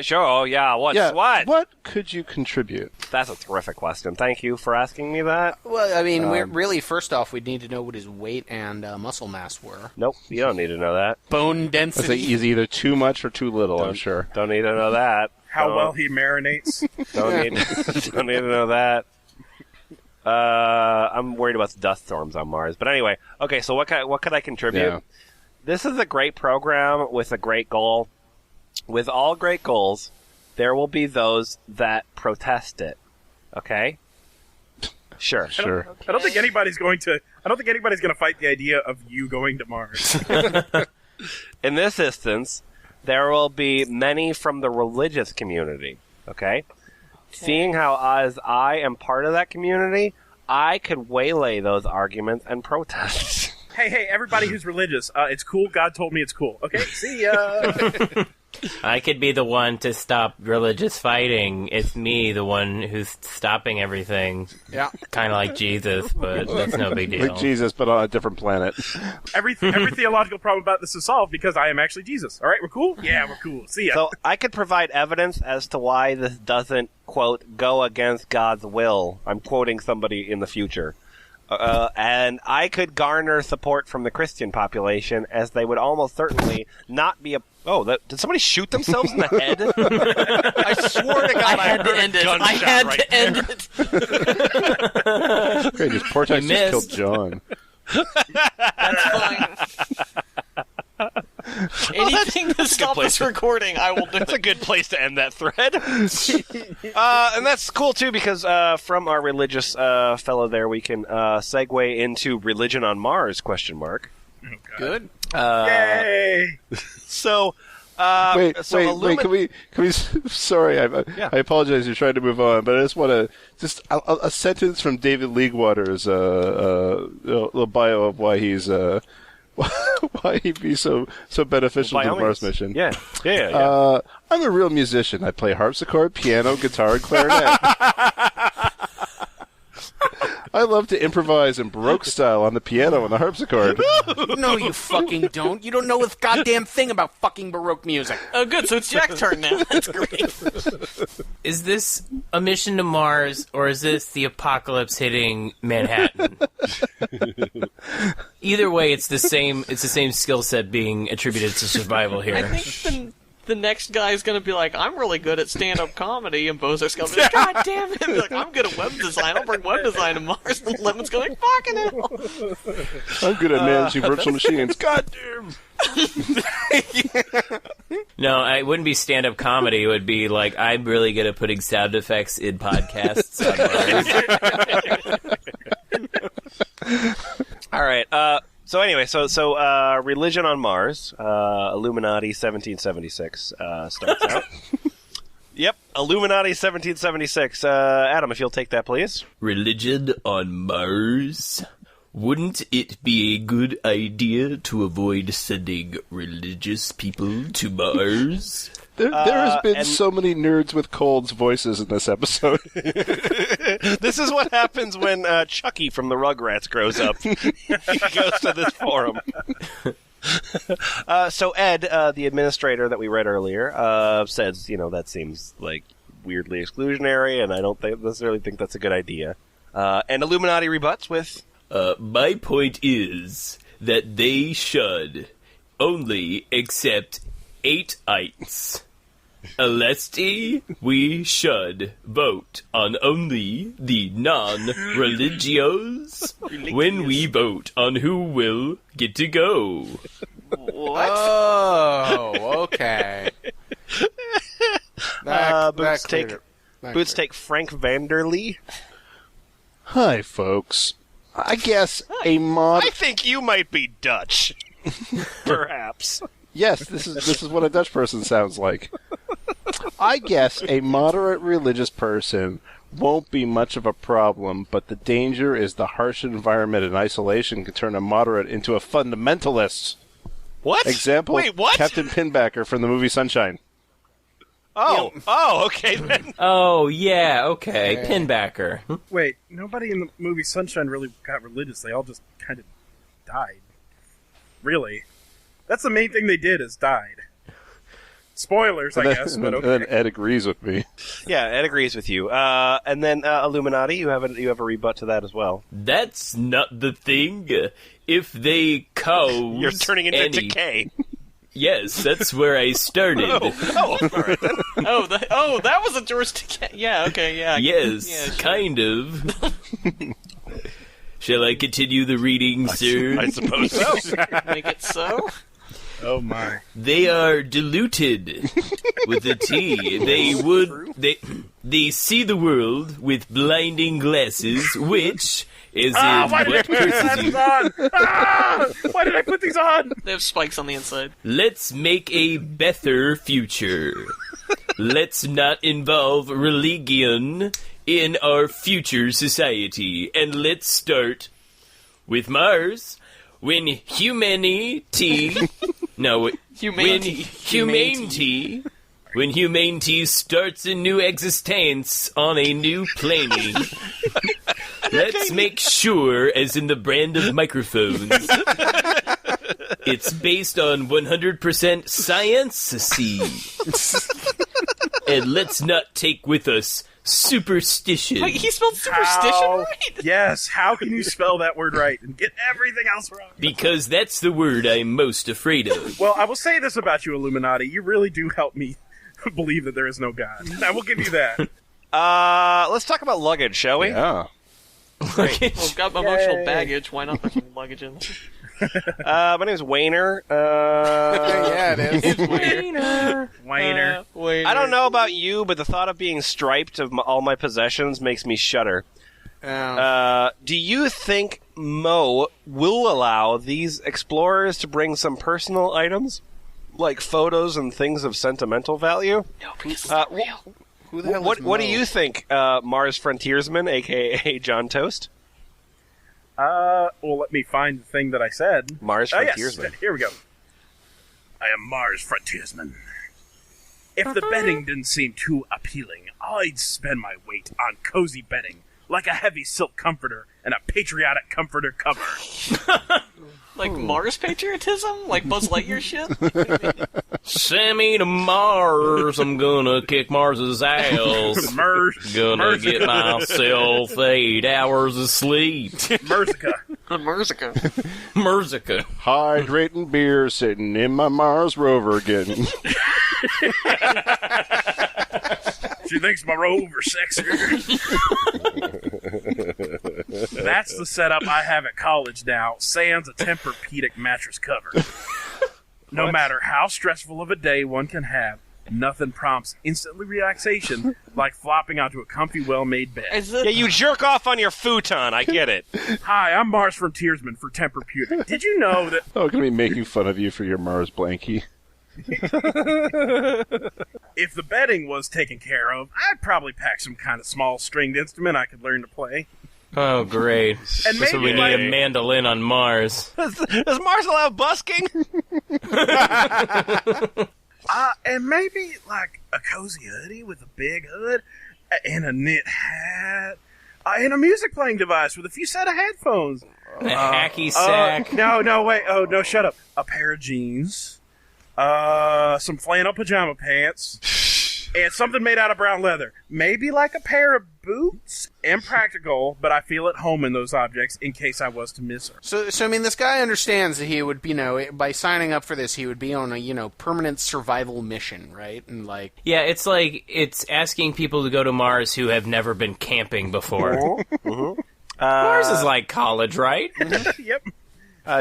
Sure. Oh, yeah. What? What could you contribute? That's a terrific question. Thank you for asking me that. Well, I mean, really, first off, we'd need to know what his weight and muscle mass were. Nope, you don't need to know that. Bone density. He's either too much or too little, I'm sure. Don't need to know that. How well he marinates. Don't need to know that. I'm worried about the dust storms on Mars. But anyway, okay, so what could I contribute? Yeah. This is a great program with a great goal. With all great goals, there will be those that protest it. Okay? Sure. I don't think anybody's going to fight the idea of you going to Mars. In this instance, there will be many from the religious community. Okay? Seeing how as I am part of that community, I could waylay those arguments and protest. Hey, everybody who's religious, it's cool. God told me it's cool. Okay, see ya. I could be the one to stop religious fighting. It's me, the one who's stopping everything. Yeah. Kind of like Jesus, but that's no big deal. Like Jesus, but on a different planet. Every theological problem about this is solved because I am actually Jesus. All right, we're cool? Yeah, we're cool. See ya. So I could provide evidence as to why this doesn't, quote, go against God's will. I'm quoting somebody in the future. And I could garner support from the Christian population, as they would almost certainly not be a... Oh, did somebody shoot themselves in the head? I swear to God, I had to end it. I had to end it. Great, just Portex just killed John. That's fine. Anything to stop this recording, I will do. That's a good place to end that thread. And that's cool, too, because from our religious fellow there, we can segue into religion on Mars, question mark. Oh, Good. Yay! Wait, can we, sorry, I apologize, you're trying to move on, but I just want to, a sentence from David Leaguewater's little bio of why he's, why he'd be so beneficial to the Mars mission. Yeah. I'm a real musician. I play harpsichord, piano, guitar, and clarinet. I love to improvise in Baroque style on the piano and the harpsichord. No, you fucking don't. You don't know a goddamn thing about fucking Baroque music. Oh, good. So it's Jack's turn now. That's great. Is this a mission to Mars, or is this the apocalypse hitting Manhattan? Either way, it's the same. It's the same skill set being attributed to survival here. I think the next guy's gonna be like, I'm really good at stand-up comedy, and Bozart's gonna be like, God damn it! Be like, I'm good at web design. I'll bring web design to Mars. And Lemon's going, fucking hell. I'm good at managing virtual machines. God damn. No, it wouldn't be stand-up comedy. It would be like, I'm really good at putting sound effects in podcasts on Mars. All right. So anyway, so religion on Mars, Illuminati 1776 starts out. Yep, Illuminati 1776. Adam, if you'll take that, please. Religion on Mars? Wouldn't it be a good idea to avoid sending religious people to Mars? There has been so many nerds with colds voices in this episode. This is what happens when Chucky from the Rugrats grows up. He goes to this forum. So Ed, the administrator that we read earlier, says, that seems like weirdly exclusionary, and I don't necessarily think that's a good idea. And Illuminati rebuts with... My point is that they should only accept 8ites. Alesti, we should vote on only the non-religios when we vote on who will get to go. What? Oh, okay. Boots take Frank Vanderlee. Hi, folks. I guess a mod... I think you might be Dutch. Perhaps. Yes, this is what a Dutch person sounds like. I guess a moderate religious person won't be much of a problem, but the danger is the harsh environment and isolation can turn a moderate into a fundamentalist. What? Example, Wait, what? Captain Pinbacker from the movie Sunshine. Oh, okay then. Oh, yeah, okay. Pinbacker. Wait, nobody in the movie Sunshine really got religious. They all just kind of died. Really. That's the main thing they did, is died. Spoilers, I guess, but okay. And then Ed agrees with me. Yeah, Ed agrees with you. And then Illuminati, you have a rebut to that as well. That's not the thing. If they cause You're turning into any... decay. Yes, that's where I started. All right then. That was a George Takei. Yeah, okay, yeah. Yes, yeah, sure. kind of. Shall I continue the reading, sir? I suppose so. Make it so? Oh my. They are diluted with a T. They see the world with blinding glasses, which is why did I what put these curses you. on? Why did I put these on? They have spikes on the inside. Let's make a better future. Let's not involve religion in our future society. And let's start with Mars. When humanity starts a new existence on a new plane, let's make sure, as in the brand of microphones, it's based on 100% science. And let's not take with us superstition. Wait, he spelled superstition right? Yes, how can you spell that word right and get everything else wrong? Because that's the word I'm most afraid of. Well, I will say this about you, Illuminati. You really do help me believe that there is no God. I will give you that. Let's talk about luggage, shall we? Yeah. Well, I've got emotional baggage. Why not put some luggage in? My name is Wayner. Yeah, it is. Wayner. I don't know about you, but the thought of being striped of all my possessions makes me shudder. Do you think Mo will allow these explorers to bring some personal items, like photos and things of sentimental value? No, because it's not real. Who the hell is What do Mo? you think, Mars Frontiersman, a.k.a. John Toast? Well, let me find the thing that I said. Mars Yes, Frontiersman. here we go. I am Mars Frontiersman. If the bedding didn't seem too appealing, I'd spend my weight on cozy bedding, like a heavy silk comforter and a patriotic comforter cover. Like Mars patriotism? Like Buzz Lightyear shit? Send me to Mars. I'm gonna kick Mars's ass. Gonna get myself 8 hours of sleep. Merzica. Merzica. Merzica. Hydrating beer sitting in my Mars rover again. She thinks my rover sexier. That's the setup I have at college now. Sans a Tempur-Pedic mattress cover. No matter how stressful of a day one can have, nothing prompts instant relaxation like flopping onto a comfy, well-made bed. Yeah, you jerk off on your futon. I get it. Hi, I'm Mars Frontiersman for Tempur-Pedic. Did you know that... Oh, can we making fun of you for your Mars blankie? If the bedding was taken care of, I'd probably pack some kind of small stringed instrument I could learn to play. Oh, great. And So we maybe need a mandolin on Mars. Does Mars allow busking? And maybe like a cozy hoodie with a big hood and a knit hat and a music playing device with a few set of headphones. A hacky sack. No, wait. Oh, no, shut up. A pair of jeans. Some flannel pajama pants, and something made out of brown leather. Maybe like a pair of boots. Impractical, but I feel at home in those objects in case I was to miss her. So I mean, this guy understands that he would, by signing up for this, he would be on a, permanent survival mission, right? And like, Yeah, it's like it's asking people to go to Mars who have never been camping before. Mars is like college, right? Yep.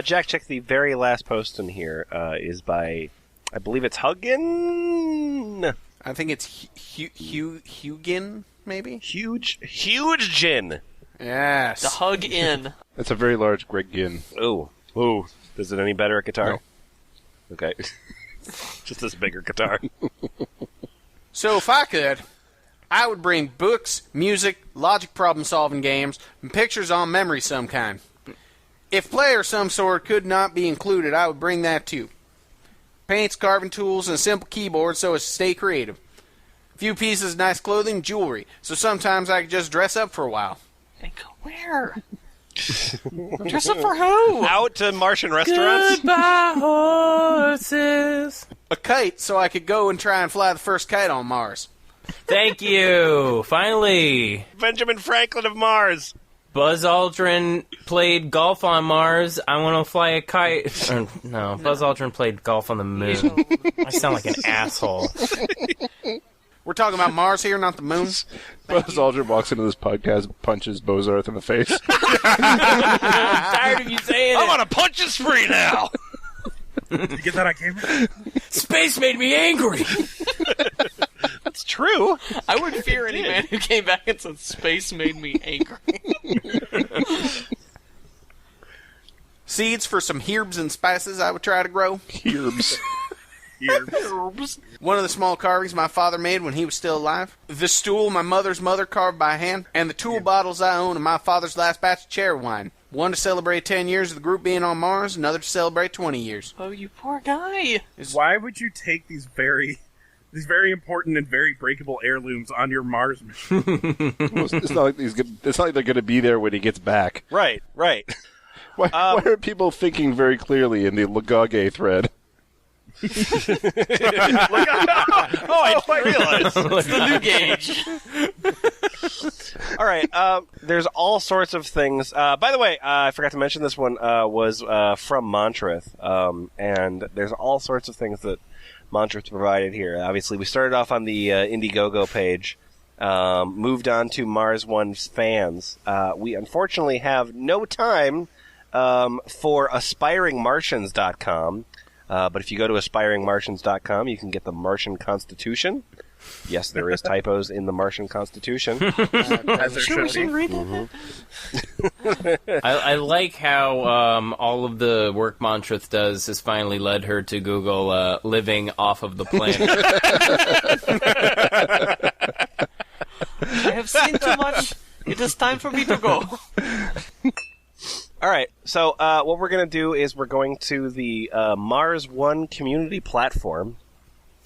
Jack, check the very last post in here. Is by, I believe it's Huggin. I think it's Hugin, maybe. Huge gin. Yes. The Hug Inn. That's a very large Greg Ginn. Ooh. Is it any better at guitar? No. Okay. Just this bigger guitar. So if I could, I would bring books, music, logic problem-solving games, and pictures on memory some kind. If play of some sort could not be included, I would bring that too. Paints, carving tools, and a simple keyboard so as to stay creative. A few pieces of nice clothing, jewelry, so sometimes I could just dress up for a while. And go where? Dress up for who? Out to Martian restaurants? Goodbye, horses. A kite, so I could go and try and fly the first kite on Mars. Thank you. Finally. Benjamin Franklin of Mars. Buzz Aldrin played golf on Mars. I want to fly a kite. No, Buzz Aldrin played golf on the moon. I sound like an asshole. We're talking about Mars here, not the moon. Buzz Aldrin walks into this podcast, punches Bozarth in the face. I'm tired of you saying I it. want to punch his free now. Did you get that on camera? Space made me angry. That's true. I would fear any man who came back and said space made me angry. Seeds for some herbs and spices I would try to grow. Herbs. Herbs. One of the small carvings my father made when he was still alive. The stool my mother's mother carved by hand. And the tool bottles I own of my father's last batch of cherry wine. One to celebrate 10 years of the group being on Mars, another to celebrate 20 years. Oh, you poor guy. Why would you take these very important and very breakable heirlooms on your Mars mission? It's not like it's not like they're going to be there when he gets back. Right. Why are people thinking very clearly in the Lagage thread? Oh, I didn't realize. It's the new gauge. All right. There's all sorts of things. By the way, I forgot to mention this one was from Montrith. And there's all sorts of things that Montrith provided here. Obviously, we started off on the Indiegogo page, moved on to Mars One's fans. We unfortunately have no time for aspiringmartians.com. But if you go to aspiringmartians.com, you can get the Martian Constitution. Yes, there is typos in the Martian Constitution. As there should be. Read that? I like how all of the work Montrith does has finally led her to Google living off of the planet. I have seen too much. It is time for me to go. All right, so what we're going to do is we're going to the Mars One community platform.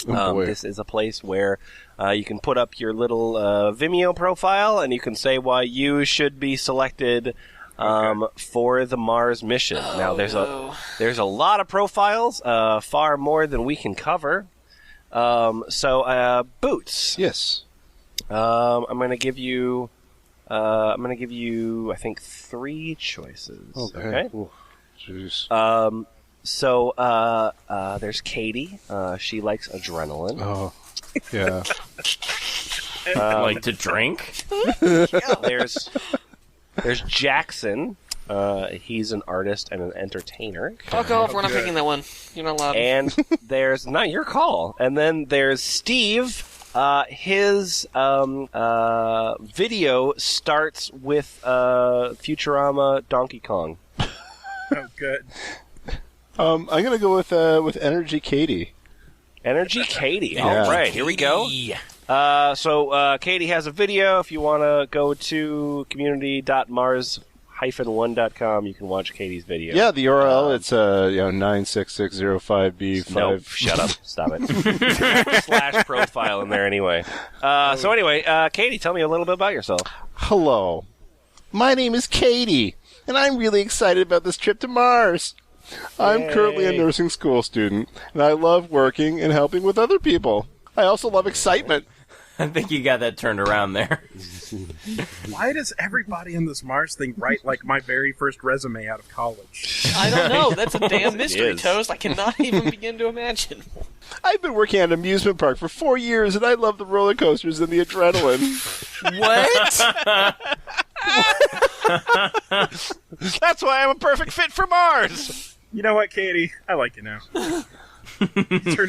Oh, boy. This is a place where you can put up your little Vimeo profile, and you can say why you should be selected for the Mars mission. Now, there's a lot of profiles, far more than we can cover. So, Boots. Yes. I'm going to give you I'm going to give you, I think, 3 choices. Okay. Ooh, jeez. So there's Katie. She likes adrenaline. Oh, yeah. Like to drink? There's Jackson. He's an artist and an entertainer. Fuck off, we're not picking that one. You're not allowed. And there's not your call. And then there's Steve. His video starts with Futurama Donkey Kong. Oh, good. I'm gonna go with Energy Katie. Energy Katie. Yeah. All right, here we go. So Katie has a video. If you want to go to community.mars-1.com, you can watch Katie's video. Yeah, the URL it's 96605B5. Nope, shut up. Stop it. Slash profile in there anyway. So anyway, Katie, tell me a little bit about yourself. Hello, my name is Katie, and I'm really excited about this trip to Mars. I'm currently a nursing school student, and I love working and helping with other people. I also love excitement. I think you got that turned around there. Why does everybody in this Mars thing write like my very first resume out of college? I don't know. That's a damn mystery, is. Toast. I cannot even begin to imagine. I've been working at an amusement park for 4 years, and I love the roller coasters and the adrenaline. What? That's why I'm a perfect fit for Mars. You know what, Katie? I like you now. Turn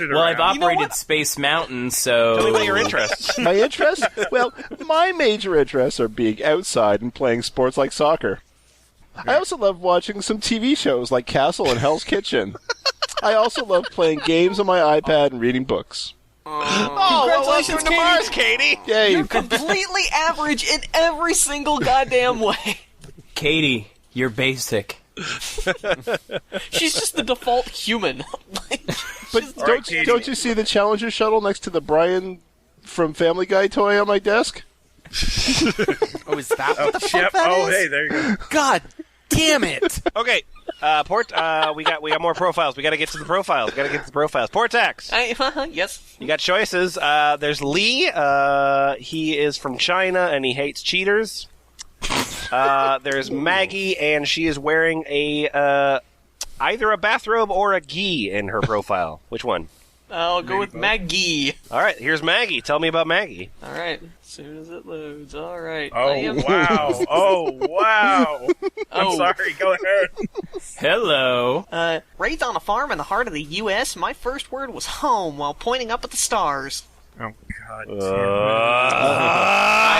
it Well, I've around. operated Space Mountain, so... Tell me what your interests. My interests? Well, my major interests are being outside and playing sports like soccer. I also love watching some TV shows like Castle and Hell's Kitchen. I also love playing games on my iPad and reading books. Congratulations, welcome to Mars, Katie. Yay! You're completely average in every single goddamn way. Katie, you're basic. She's just the default human. But All right, Katie. don't you see the Challenger shuttle next to the Brian from Family Guy toy on my desk? Oh, is that what the fuck Yep. that Oh, is? hey, there you go. God damn it! Okay, Port. We got more profiles. We got to get to the profiles. Portax. Yes. You got choices. There's Lee. He is from China and he hates cheaters. There's Maggie, and she is wearing a either a bathrobe or a gi in her profile. Which one? I'll go with Maggie. All right, here's Maggie. Tell me about Maggie. All right. As soon as it loads. All right. Oh, wow. Oh, wow. I'm Oh. sorry. Go ahead. Hello. Raised on a farm in the heart of the U.S., my first word was home while pointing up at the stars. Oh, God.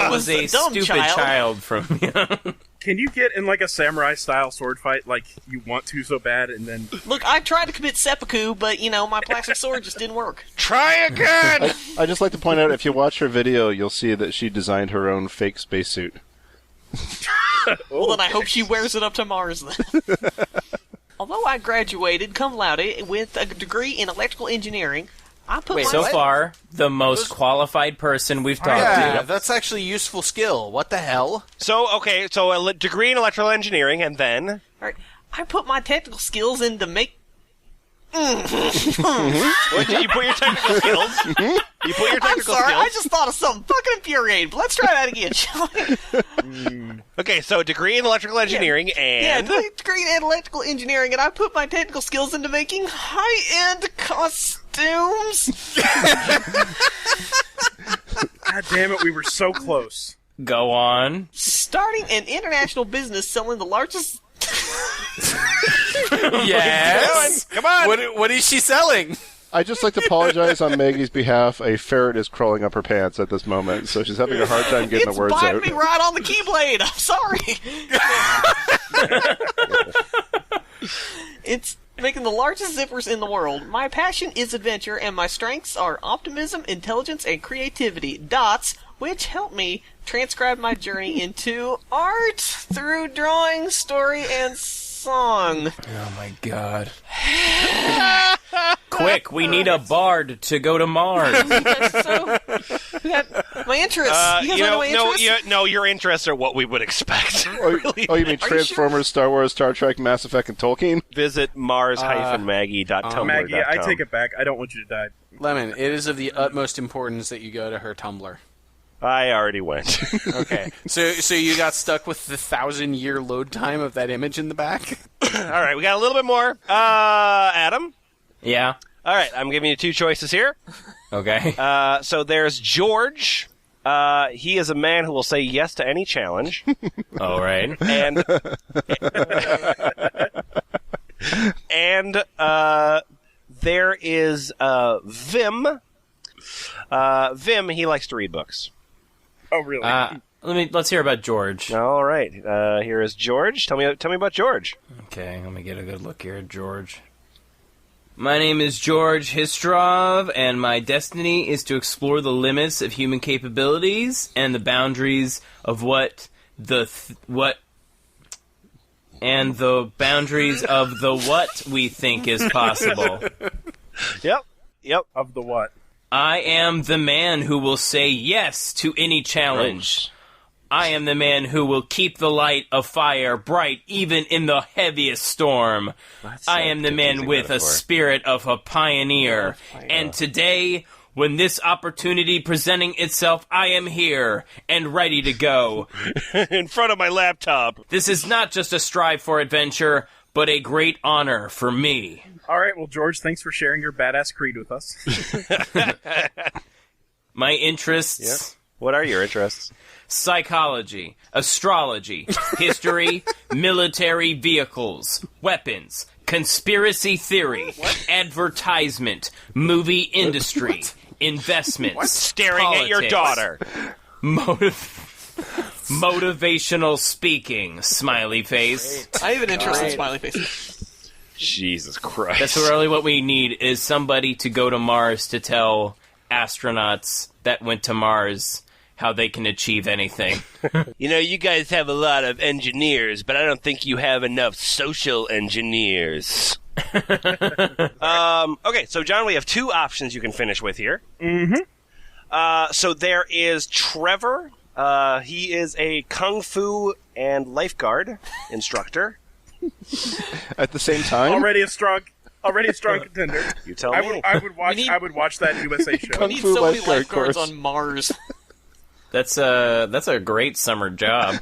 I was a dumb stupid child. child from... Can you get in like a samurai-style sword fight like you want to so bad and then... Look, I tried to commit seppuku, but, my plastic sword just didn't work. Try again. I'd just like to point out, if you watch her video, you'll see that she designed her own fake spacesuit. Well, then I hope she wears it up to Mars, then. Although I graduated cum laude with a degree in electrical engineering, I put my... So far, the most qualified person we've talked Yeah, to. that's actually a useful skill. What the hell? So a degree in electrical engineering, and then All right, I put my technical skills into make... what, did you put your technical skills? You put your I'm technical sorry, skills. I just thought of something fucking infuriating, but let's try that again, shall we? Okay, so degree in electrical engineering Yeah, and degree in electrical engineering, and I put my technical skills into making high-end costumes. God damn it, we were so close. Go on. Starting an international business selling the largest... Yes. come on. What is she selling? I'd just like to apologize on Maggie's behalf. A ferret is crawling up her pants at this moment, so she's having a hard time getting It's the words biting out. me right on the keyblade. I'm sorry. It's making the largest zippers in the world. My passion is adventure, and my strengths are optimism, intelligence, and creativity. Dots, which help me transcribe my journey into art through drawing, story, and song. Oh my god. Quick, we need a bard to go to Mars. So, my interests. You guys know my interests? no, your interests are what we would expect. Oh, you mean Transformers, Star Wars, Star Trek, Mass Effect, and Tolkien? Visit mars-maggie.tumblr.com. Maggie, I take it back. I don't want you to die. Lemon, it is of the utmost importance that you go to her Tumblr. I already went. Okay. So you got stuck with the 1,000-year load time of that image in the back? All right, we got a little bit more. Adam? Yeah. All right, I'm giving you two choices here. Okay. So there's George. He is a man who will say yes to any challenge. All right. And there is Vim. Vim, he likes to read books. Oh, really? Let's hear about George. All right. Here is George. Tell me about George. Okay, let me get a good look here at George. My name is George Histrov, and my destiny is to explore the limits of human capabilities and the boundaries of what we think is possible. Yep. Of the what? I am the man who will say yes to any challenge. I am the man who will keep the light of fire bright even in the heaviest storm. I am the man with a spirit of a pioneer. And today, when this opportunity presenting itself, I am here and ready to go. In front of my laptop. This is not just a strive for adventure, but a great honor for me. All right, well, George, thanks for sharing your badass creed with us. My interests... Yep. What are your interests? Psychology, astrology, history, military vehicles, weapons, conspiracy theory, advertisement, movie industry, investments, staring politics, at your daughter, motivational speaking, smiley face. I have an interest in smiley faces. Jesus Christ. That's really what we need, is somebody to go to Mars to tell astronauts that went to Mars how they can achieve anything. You know, you guys have a lot of engineers, but I don't think you have enough social engineers. Okay, so John, we have two options you can finish with here. Mm-hmm. So there is Trevor. He is a kung fu and lifeguard instructor. At the same time? Already a strong contender. You tell me. I would watch that USA show. We need Fu so many lifeguard lifeguards course. on Mars. That's a great summer job.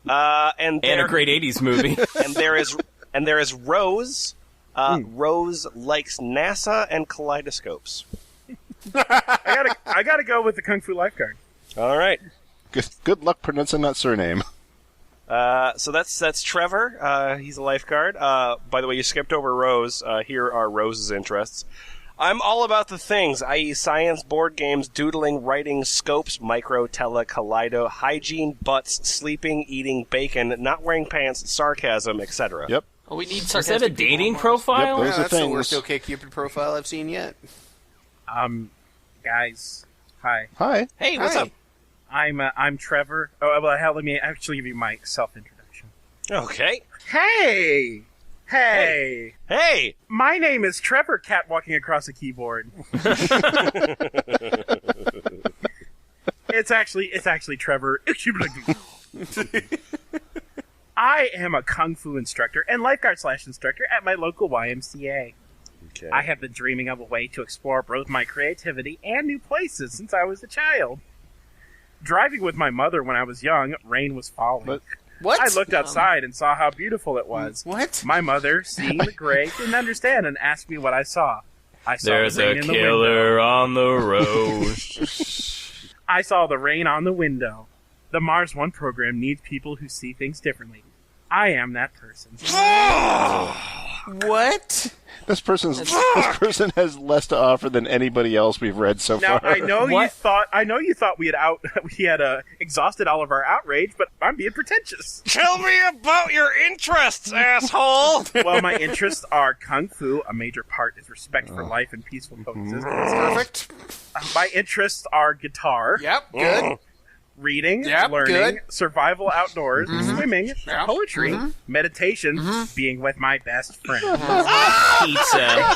And And a great 80s movie. and there is Rose. Rose likes NASA and kaleidoscopes. I gotta go with the Kung Fu lifeguard. All right. Good luck pronouncing that surname. So that's Trevor. He's a lifeguard. By the way, you skipped over Rose. Here are Rose's interests. I'm all about the things, i.e. science, board games, doodling, writing, scopes, micro, tele, kaleido, hygiene, butts, sleeping, eating, bacon, not wearing pants, sarcasm, etc. Yep. Oh, we need Is that sarcastic a people on dating Mars. profile? Yep, those are That's the things. worst OkCupid profile I've seen yet. Guys, hi. Hi. Hey, what's up? I'm Trevor. Oh, well, hell, let me actually give you my self-introduction. Okay. Hey! Hey! My name is Trevor, cat walking across a keyboard. It's actually Trevor. I am a Kung Fu instructor and lifeguard / instructor at my local YMCA. Okay. I have been dreaming of a way to explore both my creativity and new places since I was a child. Driving with my mother when I was young, rain was falling. What? I looked outside and saw how beautiful it was. What? My mother, seeing the gray, didn't understand and asked me what I saw. I saw There's the rain a in the window. killer on the road. I saw the rain on the window. The Mars One program needs people who see things differently. I am that person. What? This person has less to offer than anybody else we've read so Now far. I know you thought we had exhausted all of our outrage, but I'm being pretentious. Tell me about your interests, asshole! Well, my interests are Kung Fu. A major part is respect for life and peaceful coexistence. Perfect. My interests are guitar. Yep, good. Reading, Yep, learning, good. survival outdoors, swimming, Yep. poetry, meditation, being with my best friend. Pizza.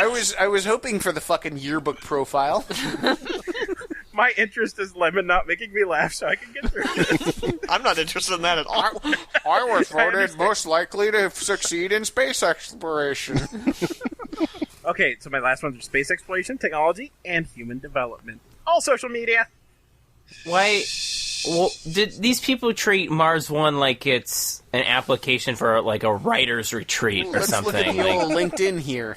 I was hoping for the fucking yearbook profile. My interest is lemon not making me laugh so I can get through this. I'm not interested in that at all. I was voted most likely to succeed in space exploration. Okay, so my last ones are space exploration, technology, and human development. All social media. Why? Well, did these people treat Mars One like it's an application for like a writer's retreat or Let's something? look at the old LinkedIn here.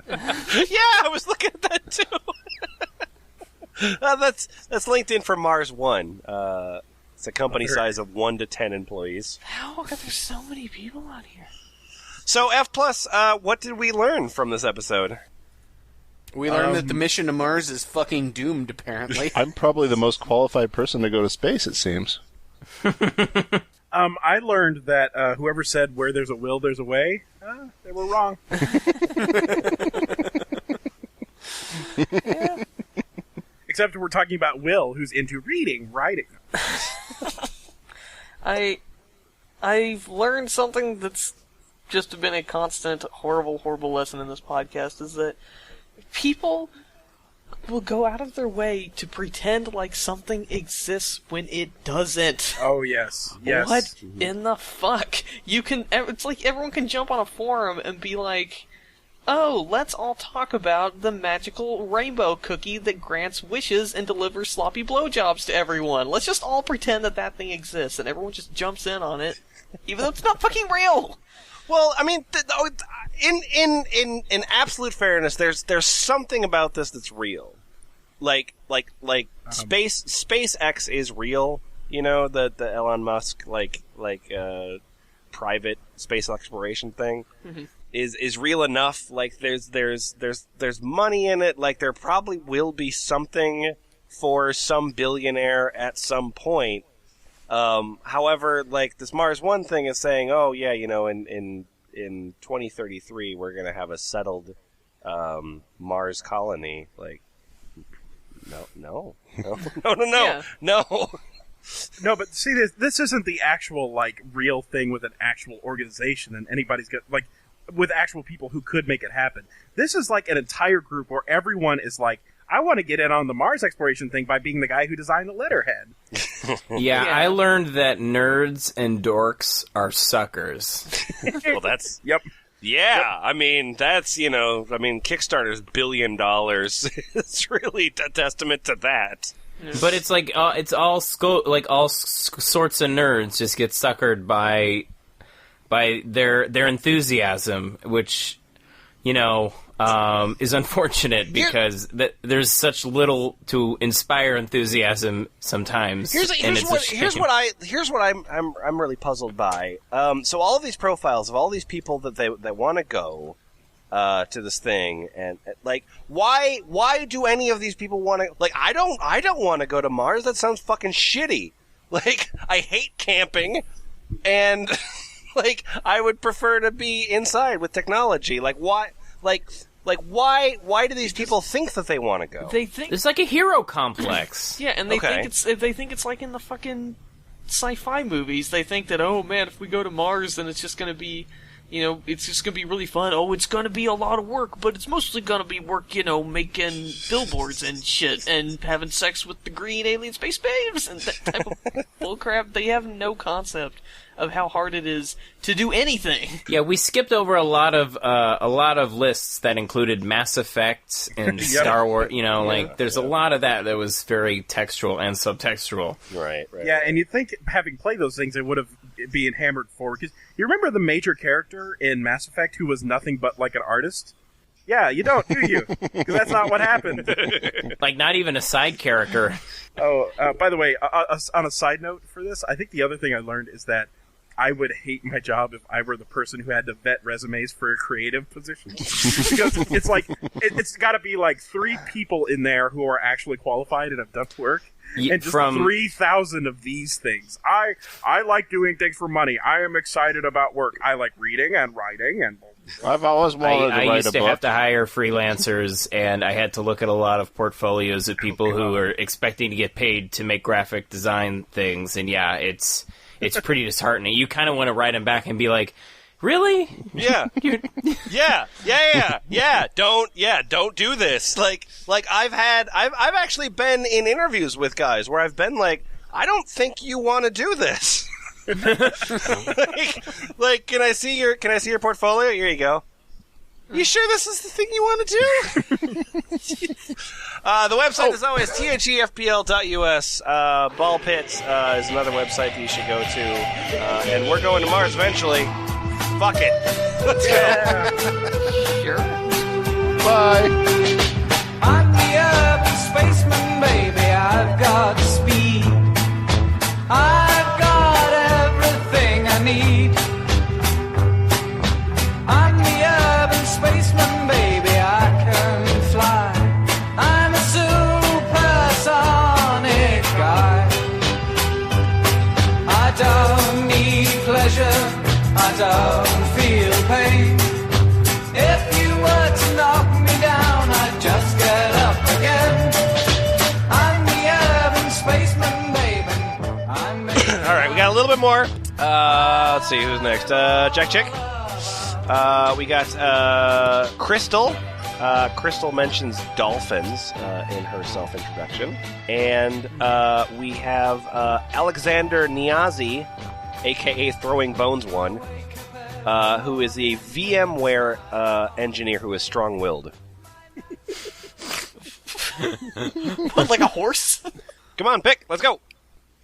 Yeah, I was looking at that too. That's LinkedIn for Mars One. It's a company size of 1 to 10 employees. How are there so many people on here? So F+, what did we learn from this episode? We learned that the mission to Mars is fucking doomed, apparently. I'm probably the most qualified person to go to space, it seems. I learned that whoever said where there's a will, there's a way, they were wrong. Except we're talking about Will, who's into writing. I've learned something that's just been a constant horrible lesson in this podcast, is that people will go out of their way to pretend like something exists when it doesn't. Oh, yes. Yes. What in the fuck? It's like everyone can jump on a forum and be like, oh, let's all talk about the magical rainbow cookie that grants wishes and delivers sloppy blowjobs to everyone. Let's just all pretend that thing exists, and everyone just jumps in on it, even though it's not fucking real. Well, I mean, in absolute fairness, there's something about this that's real. Like SpaceX is real. You know, the Elon Musk private space exploration thing. Mm-hmm. Is real enough. Like there's money in it. Like there probably will be something for some billionaire at some point. However, like this Mars One thing is saying, oh yeah, you know, in 2033 we're gonna have a settled Mars colony. Like no. Yeah. No. No, but see, this isn't the actual like real thing with an actual organization, and anybody's got like. With actual people who could make it happen. This is like an entire group where everyone is like, I want to get in on the Mars exploration thing by being the guy who designed the letterhead. Yeah, I learned that nerds and dorks are suckers. Well, that's... Yep. Yeah, yep. I mean, that's, Kickstarter's $1 billion. It's really a testament to that. But it's like, it's all sorts of nerds just get suckered by their enthusiasm, which, is unfortunate because there's such little to inspire enthusiasm sometimes. Here's what I'm really puzzled by. So all of these profiles of all these people that want to go to this thing, and like why do any of these people want to? Like I don't want to go to Mars. That sounds fucking shitty. Like I hate camping, and. Like, I would prefer to be inside with technology. Like, why? Like, why do these people think that they want to go? They think it's like a hero complex. Yeah, and they think it's like in the fucking sci-fi movies. They think that, oh man, if we go to Mars, then it's just gonna be, it's just gonna be really fun. Oh, it's gonna be a lot of work, but it's mostly gonna be work, making billboards and shit and having sex with the green alien space babes and that type of bullcrap. They have no concept of how hard it is to do anything. Yeah, we skipped over a lot of lists that included Mass Effect and Star Wars. There's a lot of that was very textual and subtextual. Right. Yeah, and you'd think having played those things, it would have been hammered forward. Because you remember the major character in Mass Effect who was nothing but like an artist? Yeah, you don't, do you? Because that's not what happened. Like, not even a side character. Oh, by the way, on a side note for this, I think the other thing I learned is that I would hate my job if I were the person who had to vet resumes for a creative position. Because it's like, it's got to be like 3 people in there who are actually qualified and have done work. And just 3,000 of these things. I like doing things for money. I am excited about work. I like reading and writing and... I've always wanted to write a book. I used to have to hire freelancers, and I had to look at a lot of portfolios of people who are expecting to get paid to make graphic design things. And yeah, it's pretty disheartening. You kind of want to write them back and be like, really? Yeah. Yeah. Don't do this. Like I've actually been in interviews with guys where I've been like, I don't think you want to do this. like, can I see your portfolio? Here you go. You sure this is the thing you want to do? The website is always thefpl.us. Ball Pit is another website that you should go to. And we're going to Mars eventually. Fuck it. Let's go. Sure. Bye. I'm the urban spaceman, baby. I've got speed. I've got everything I need. I'm the urban spaceman, baby. I can fly. I'm a supersonic guy. I don't need pleasure. I don't feel pain. If you were to knock me down, I'd just get up again. I'm the urban spaceman, baby. All right, we got a little bit more. Let's see, who's next? Jack Chick. We got Crystal. Crystal mentions dolphins in her self-introduction. And we have Alexander Niazi, a.k.a. Throwing Bones One, who is a VMware engineer who is strong-willed. What, like a horse? Come on, pick. Let's go.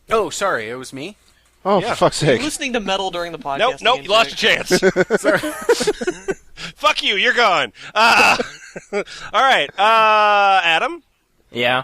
Oh, sorry, it was me. Oh, Yeah. for fuck's You're sake. listening to metal during the podcast. Nope, again, you lost your Jake. chance. Fuck you, you're gone. All right, Adam. Yeah.